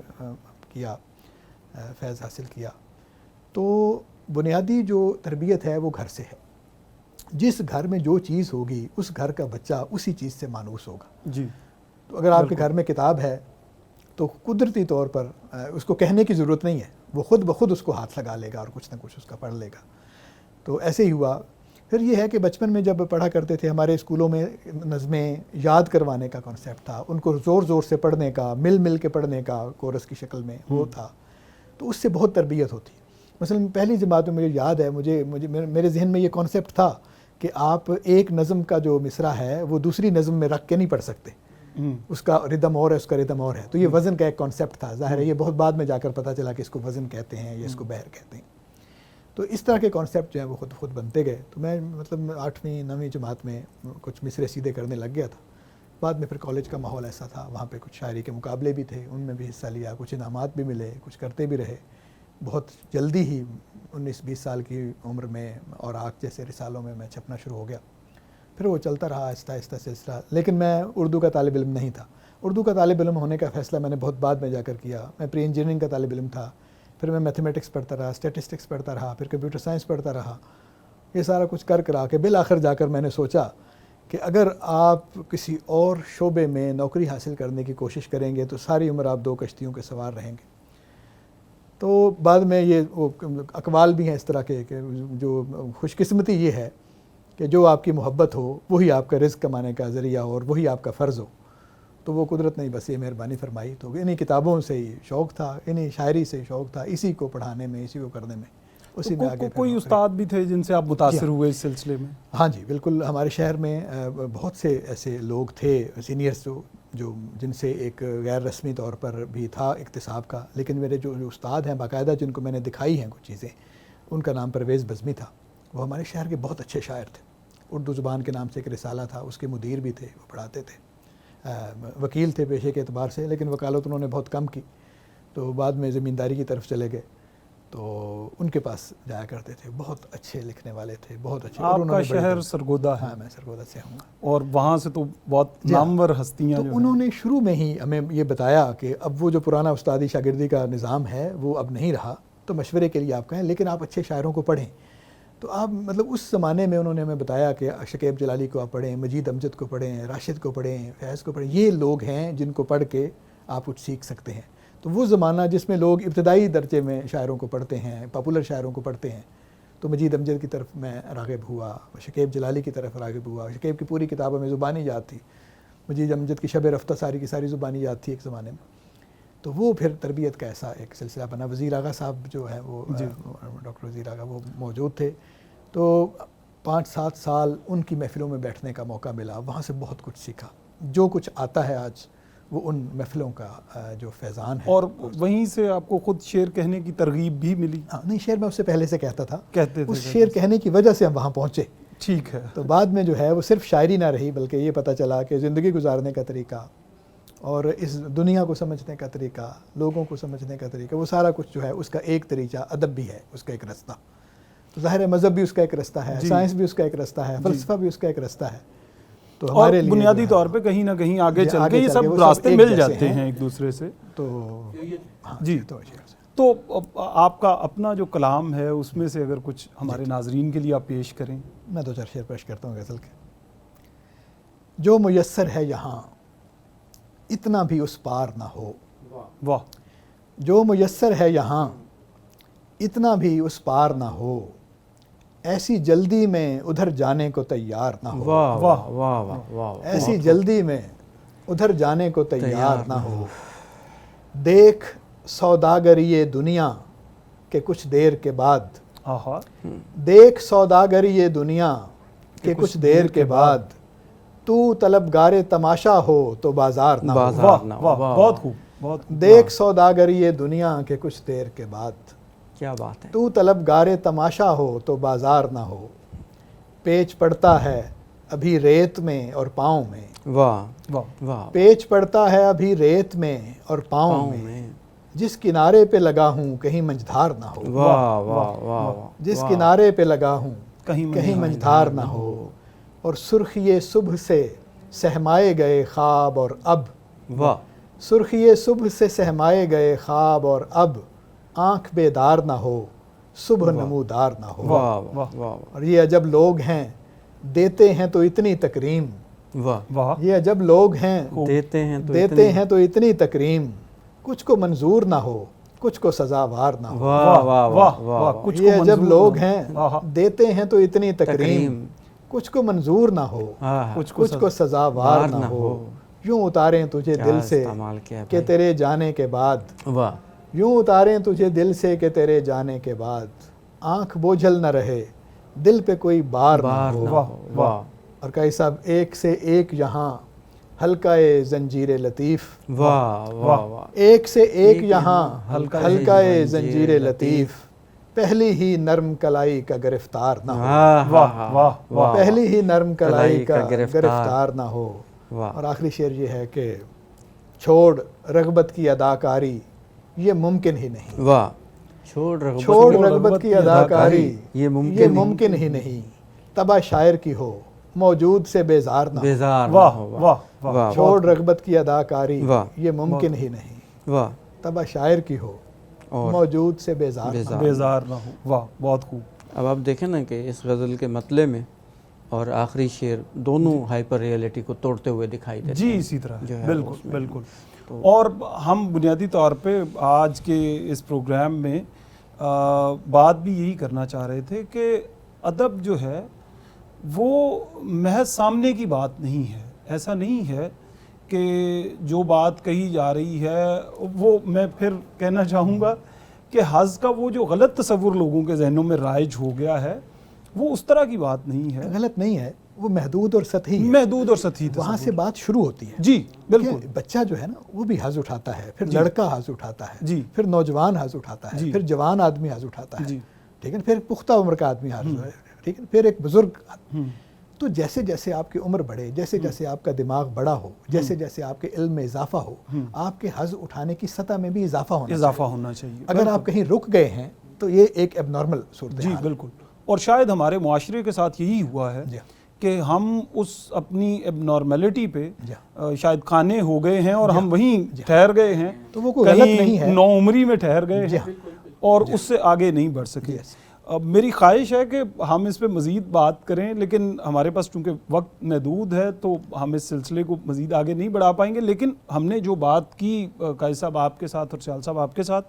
کیا فیض حاصل کیا۔ تو بنیادی جو تربیت ہے وہ گھر سے ہے، جس گھر میں جو چیز ہوگی اس گھر کا بچہ اسی چیز سے مانوس ہوگا۔ جی، تو اگر آپ کے گھر میں کتاب ہے تو قدرتی طور پر اس کو کہنے کی ضرورت نہیں ہے، وہ خود بخود اس کو ہاتھ لگا لے گا اور کچھ نہ کچھ اس کا پڑھ لے گا۔ تو ایسے ہی ہوا۔ پھر یہ ہے کہ بچپن میں جب پڑھا کرتے تھے ہمارے اسکولوں میں نظمیں یاد کروانے کا کانسیپٹ تھا، ان کو زور زور سے پڑھنے کا، مل مل کے پڑھنے کا کورس کی شکل میں وہ تھا، تو اس سے بہت تربیت ہوتی۔ مثلا پہلی جماعت میں مجھے یاد ہے، میرے ذہن میں یہ کانسیپٹ تھا کہ آپ ایک نظم کا جو مصرع ہے وہ دوسری نظم میں رکھ کے نہیں پڑھ سکتے، اس کا ردم اور ہے، اس کا ردم اور ہے۔ تو یہ وزن کا ایک کانسیپٹ تھا، ظاہر ہے یہ بہت بعد میں جا کر پتہ چلا کہ اس کو وزن کہتے ہیں یا اس کو بحر کہتے ہیں۔ تو اس طرح کے کانسیپٹ جو ہیں وہ خود بنتے گئے۔ تو میں مطلب 8ویں 9ویں جماعت میں کچھ مصرے سیدھے کرنے لگ گیا تھا۔ بعد میں پھر کالج کا ماحول ایسا تھا، وہاں پہ کچھ شاعری کے مقابلے بھی تھے، ان میں بھی حصہ لیا، کچھ انعامات بھی ملے، کچھ کرتے بھی رہے۔ بہت جلدی ہی 19-20 سال کی عمر میں اور آنکھ جیسے رسالوں میں چھپنا شروع ہو گیا۔ پھر وہ چلتا رہا آہستہ آہستہ سلسلہ، لیکن میں اردو کا طالب علم نہیں تھا۔ اردو کا طالب علم ہونے کا فیصلہ میں نے بہت بعد میں جا کر کیا۔ میں پری انجینئرنگ کا طالب علم تھا، پھر میں میتھمیٹکس پڑھتا رہا، اسٹیٹسٹکس پڑھتا رہا، پھر کمپیوٹر سائنس پڑھتا رہا۔ یہ سارا کچھ کرا کے بالآخر جا کر میں نے سوچا کہ اگر آپ کسی اور شعبے میں نوکری حاصل کرنے کی کوشش کریں گے تو ساری عمر آپ 2 کشتیوں کے سوار رہیں گے۔ تو بعد میں یہ اقوال بھی ہیں اس طرح کے کہ جو خوش قسمتی یہ ہے کہ جو آپ کی محبت ہو وہی آپ کا رزق کمانے کا ذریعہ اور وہی آپ کا فرض ہو۔ تو وہ قدرت نے بس یہ مہربانی فرمائی، تو انہی کتابوں سے ہی شوق تھا، انہی شاعری سے شوق تھا، اسی کو پڑھانے میں، اسی کو کرنے میں، اسی میں آگے۔ کوئی استاد بھی تھے جن سے آپ متاثر ہوئے اس سلسلے میں؟ ہاں جی بالکل، ہمارے شہر میں بہت سے ایسے لوگ تھے سینئرز جو جن سے ایک غیر رسمی طور پر بھی تھا اکتساب کا، لیکن میرے جو استاد ہیں باقاعدہ جن کو میں نے دکھائی ہیں کچھ چیزیں، ان کا نام پرویز بزمی تھا۔ وہ ہمارے شہر کے بہت اچھے شاعر تھے۔ اردو زبان کے نام سے ایک رسالہ تھا، اس کے مدیر بھی تھے، وہ پڑھاتے تھے۔ وکیل تھے پیشے کے اعتبار سے، لیکن وکالت انہوں نے بہت کم کی، تو بعد میں زمینداری کی طرف چلے گئے، تو ان کے پاس جایا کرتے تھے۔ بہت اچھے لکھنے والے تھے، بہت اچھے۔ آپ کا شہر سرگودا ہے؟ ہاں میں سرگودا سے ہوں، اور وہاں سے تو بہت نامور ہستیاں تو انہوں نے شروع میں ہی ہمیں یہ بتایا کہ اب وہ جو پرانا استادی شاگردی کا نظام ہے وہ اب نہیں رہا، تو مشورے کے لیے آپ کہیں، لیکن آپ اچھے شاعروں کو پڑھیں۔ تو آپ مطلب اس زمانے میں انہوں نے ہمیں بتایا کہ شکیب جلالی کو آپ پڑھیں، مجید امجد کو پڑھیں، راشد کو پڑھیں، فیض کو پڑھیں، یہ لوگ ہیں جن کو پڑھ کے آپ کچھ سیکھ سکتے ہیں۔ تو وہ زمانہ جس میں لوگ ابتدائی درجے میں شاعروں کو پڑھتے ہیں، پاپولر شاعروں کو پڑھتے ہیں، تو مجید امجد کی طرف میں راغب ہوا، شکیب جلالی کی طرف راغب ہوا۔ شکیب کی پوری کتابوں میں زبانی یاد تھی، مجید امجد کی شب رفتہ ساری کی ساری زبانی یاد تھی ایک زمانے میں۔ تو وہ پھر تربیت کا ایسا ایک سلسلہ بنا۔ وزیر آغا صاحب جو ہیں وہ ڈاکٹر وزیر آغا وہ موجود تھے، تو 5-7 سال ان کی محفلوں میں بیٹھنے کا موقع ملا، وہاں سے بہت کچھ سیکھا۔ جو کچھ آتا ہے آج وہ ان محفلوں کا جو فیضان ہے۔ اور وہیں سے آپ کو خود شعر کہنے کی ترغیب بھی ملی؟ ہاں نہیں، شعر میں اس سے پہلے سے کہتا تھا، کہتے تھے، اس شعر کہنے کی وجہ سے ہم وہاں پہنچے۔ ٹھیک ہے۔ تو بعد میں جو ہے وہ صرف شاعری نہ رہی، بلکہ یہ پتہ چلا کہ زندگی گزارنے کا طریقہ اور اس دنیا کو سمجھنے کا طریقہ، لوگوں کو سمجھنے کا طریقہ، وہ سارا کچھ جو ہے اس کا ایک طریقہ، ادب بھی ہے اس کا ایک رستہ۔ تو ظاہر ہے مذہب بھی اس کا ایک رستہ ہے، سائنس بھی اس کا ایک رستہ ہے، فلسفہ بھی اس کا ایک رستہ ہے۔ تو ہمارے لیے بنیادی طور پہ کہیں نہ کہیں آگے چل کے یہ سب راستے مل جاتے ہیں ایک دوسرے سے۔ تو جی، تو آپ کا اپنا جو کلام ہے اس میں سے اگر کچھ ہمارے ناظرین کے لیے آپ پیش کریں۔ میں 2-4 شعر پیش کرتا ہوں غزل کے۔ جو میسر ہے یہاں اتنا بھی اس پار نہ ہو، واہ، جو میسر ہے یہاں اتنا بھی اس پار نہ ہو، ایسی جلدی میں ادھر جانے کو تیار نہ ہو۔ واہ واہ واہ واہ، ایسی جلدی میں ادھر جانے کو تیار نہ ہو، دیکھ سوداگری دنیا کہ کچھ دیر کے بعد آہا دیکھ سوداگری یہ دنیا کہ کچھ دیر کے بعد تو طلبگار تماشا ہو تو بازار نہ ہو. بازار نہ ہو. واہ واہ، بہت خوب بہت خوب. دیکھ سوداگری یہ دنیا کہ کچھ دیر کے بعد کیا بات ہے. تو طلبگار تماشا ہو تو بازار نہ ہو. پیچ پڑتا ہے ابھی ریت میں اور پاؤں میں. واہ واہ واہ. پیچ پڑتا ہے ابھی ریت میں اور پاؤں میں. جس کنارے پہ لگا ہوں کہیں منجھدار نہ ہو. واہ واہ واہ. جس کنارے پہ لگا ہوں کہیں کہیں منجھدار نہ ہو. اور سرخی صبح سے سہمائے گئے خواب اور اب. واہ. سرخی صبح سے سہمائے گئے خواب اور اب آنکھ بیدار نہ ہو صبح نمودار نہ ہو. واہ واہ واہ. اور یہ عجب لوگ ہیں دیتے ہیں تو اتنی تکریم. واہ. واہ یہ عجب لوگ ہیں دیتے ہیں تو دیتے ہیں تو اتنی تکریم. کچھ کو منظور نہ ہو کچھ کو سزاوار نہ ہو. واہ واہ واہ واہ. کچھ یہ کو عجب منظور لوگ نہ. ہیں آہا. دیتے ہیں تو اتنی تکریم. کچھ کو منظور نہ ہو کچھ کچھ کو سزاوار نہ ہو. یوں اتاریں تجھے دل سے کہ تیرے جانے کے بعد. واہ. یوں اتاریں تجھے دل سے کہ تیرے جانے کے بعد آنکھ بوجھل نہ رہے دل پہ کوئی بار نہ ہو. واہ واہ. اور کئی صاحب ایک سے ایک یہاں حلقہ زنجیر لطیف. واہ واہ واہ. ایک سے ایک یہاں حلقہ زنجیر لطیف. پہلی ہی نرم کلائی کا گرفتار نہ ہو. واہ واہ واہ. پہلی ہی نرم کلائی کا گرفتار نہ ہو. واہ. اور آخری شعر یہ ہے کہ چھوڑ رغبت کی اداکاری یہ ممکن ہی نہیں. واہ. چھوڑ رغبت کی اداکاری یہ ممکن ہی نہیں. طبع شاعر کی ہو موجود سے بیزار نہ ہو. بیزار نہ واہ ہو. واہ واہ. چھوڑ رغبت کی اداکاری واہ. یہ ممکن ہی نہیں. واہ. طبع شاعر کی ہو اور موجود سے بیزار نہ ہو. بیزار نہ ہو. واہ بہت خوب. اب آپ دیکھیں نا کہ اس غزل کے مطلع میں اور آخری شعر دونوں ہائپر ریئلٹی کو توڑتے ہوئے دکھائی دیتے جی ہیں. اسی طرح جو ہے بالکل بالکل. اور ہم بنیادی طور پہ آج کے اس پروگرام میں بات بھی یہی کرنا چاہ رہے تھے کہ ادب جو ہے وہ محض سامنے کی بات نہیں ہے. ایسا نہیں ہے کہ جو بات کہی جا رہی ہے وہ میں پھر کہنا چاہوں گا کہ حظ کا وہ جو غلط تصور لوگوں کے ذہنوں میں رائج ہو گیا ہے وہ اس طرح کی بات نہیں ہے. غلط نہیں ہے وہ محدود اور سطحی ہے. محدود اور سطحی وہاں سے بات شروع ہوتی ہے. جی بالکل. بچہ جو ہے نا وہ بھی حظ اٹھاتا ہے پھر لڑکا حظ اٹھاتا ہے جی. پھر نوجوان حظ اٹھاتا ہے پھر جوان آدمی حظ اٹھاتا ہے. ٹھیک ہے پھر پختہ عمر کا آدمی حظ ہے. ٹھیک ہے پھر ایک بزرگ. تو جیسے جیسے آپ کی عمر بڑھے جیسے جیسے آپ کا دماغ بڑا ہو جیسے جیسے آپ کے علم میں اضافہ ہو آپ کے حظ اٹھانے کی سطح میں بھی اضافہ ہونا چاہیے. اگر آپ کہیں رک گئے ہیں تو یہ ایک اب نارمل صورت ہے. جی بالکل. اور شاید ہمارے معاشرے کے ساتھ یہی ہوا ہے کہ ہم اس اپنی اب نارملٹی پہ شاید قانے ہو گئے ہیں اور ہم وہیں ٹھہر گئے ہیں. تو وہ کوئی غلط نہیں ہے. نو عمری میں ٹھہر گئے ہیں اور اس سے آگے نہیں بڑھ سکے. میری خواہش ہے کہ ہم اس پہ مزید بات کریں لیکن ہمارے پاس چونکہ وقت محدود ہے تو ہم اس سلسلے کو مزید آگے نہیں بڑھا پائیں گے. لیکن ہم نے جو بات کی قائد صاحب آپ کے ساتھ اور سیال صاحب آپ کے ساتھ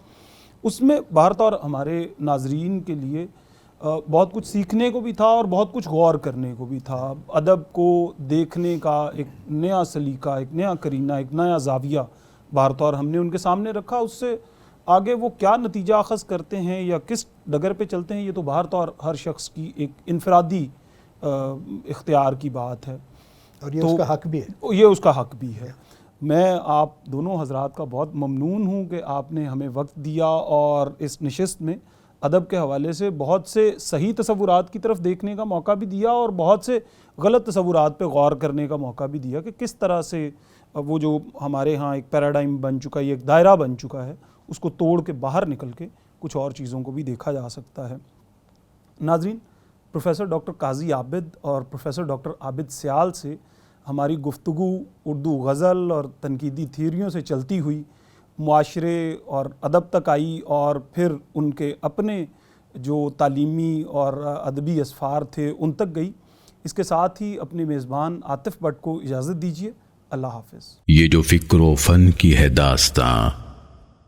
اس میں بہر طور ہمارے ناظرین کے لیے بہت کچھ سیکھنے کو بھی تھا اور بہت کچھ غور کرنے کو بھی تھا. ادب کو دیکھنے کا ایک نیا سلیقہ ایک نیا کرینہ ایک نیا زاویہ بہر طور ہم نے ان کے سامنے رکھا. اس سے آگے وہ کیا نتیجہ اخذ کرتے ہیں یا کس ڈگر پہ چلتے ہیں یہ تو بہر طور ہر شخص کی ایک انفرادی اختیار کی بات ہے اور یہ اس کا حق بھی ہے. یہ اس کا حق بھی ہے. میں آپ دونوں حضرات کا بہت ممنون ہوں کہ آپ نے ہمیں وقت دیا اور اس نشست میں ادب کے حوالے سے بہت سے صحیح تصورات کی طرف دیکھنے کا موقع بھی دیا اور بہت سے غلط تصورات پہ غور کرنے کا موقع بھی دیا کہ کس طرح سے وہ جو ہمارے ہاں ایک پیراڈائم بن چکا ہے ایک دائرہ بن چکا ہے اس کو توڑ کے باہر نکل کے کچھ اور چیزوں کو بھی دیکھا جا سکتا ہے. ناظرین پروفیسر ڈاکٹر قاضی عابد اور پروفیسر ڈاکٹر عابد سیال سے ہماری گفتگو اردو غزل اور تنقیدی تھیوریوں سے چلتی ہوئی معاشرے اور ادب تک آئی اور پھر ان کے اپنے جو تعلیمی اور ادبی اسفار تھے ان تک گئی. اس کے ساتھ ہی اپنے میزبان عاطف بٹ کو اجازت دیجیے. اللہ حافظ. یہ جو فکر و فن کی ہے داستاں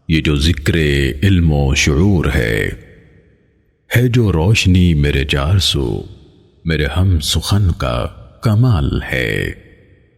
یہ جو ذکر علم و شعور ہے جو روشنی میرے جار سو میرے ہم سخن کا کمال ہے.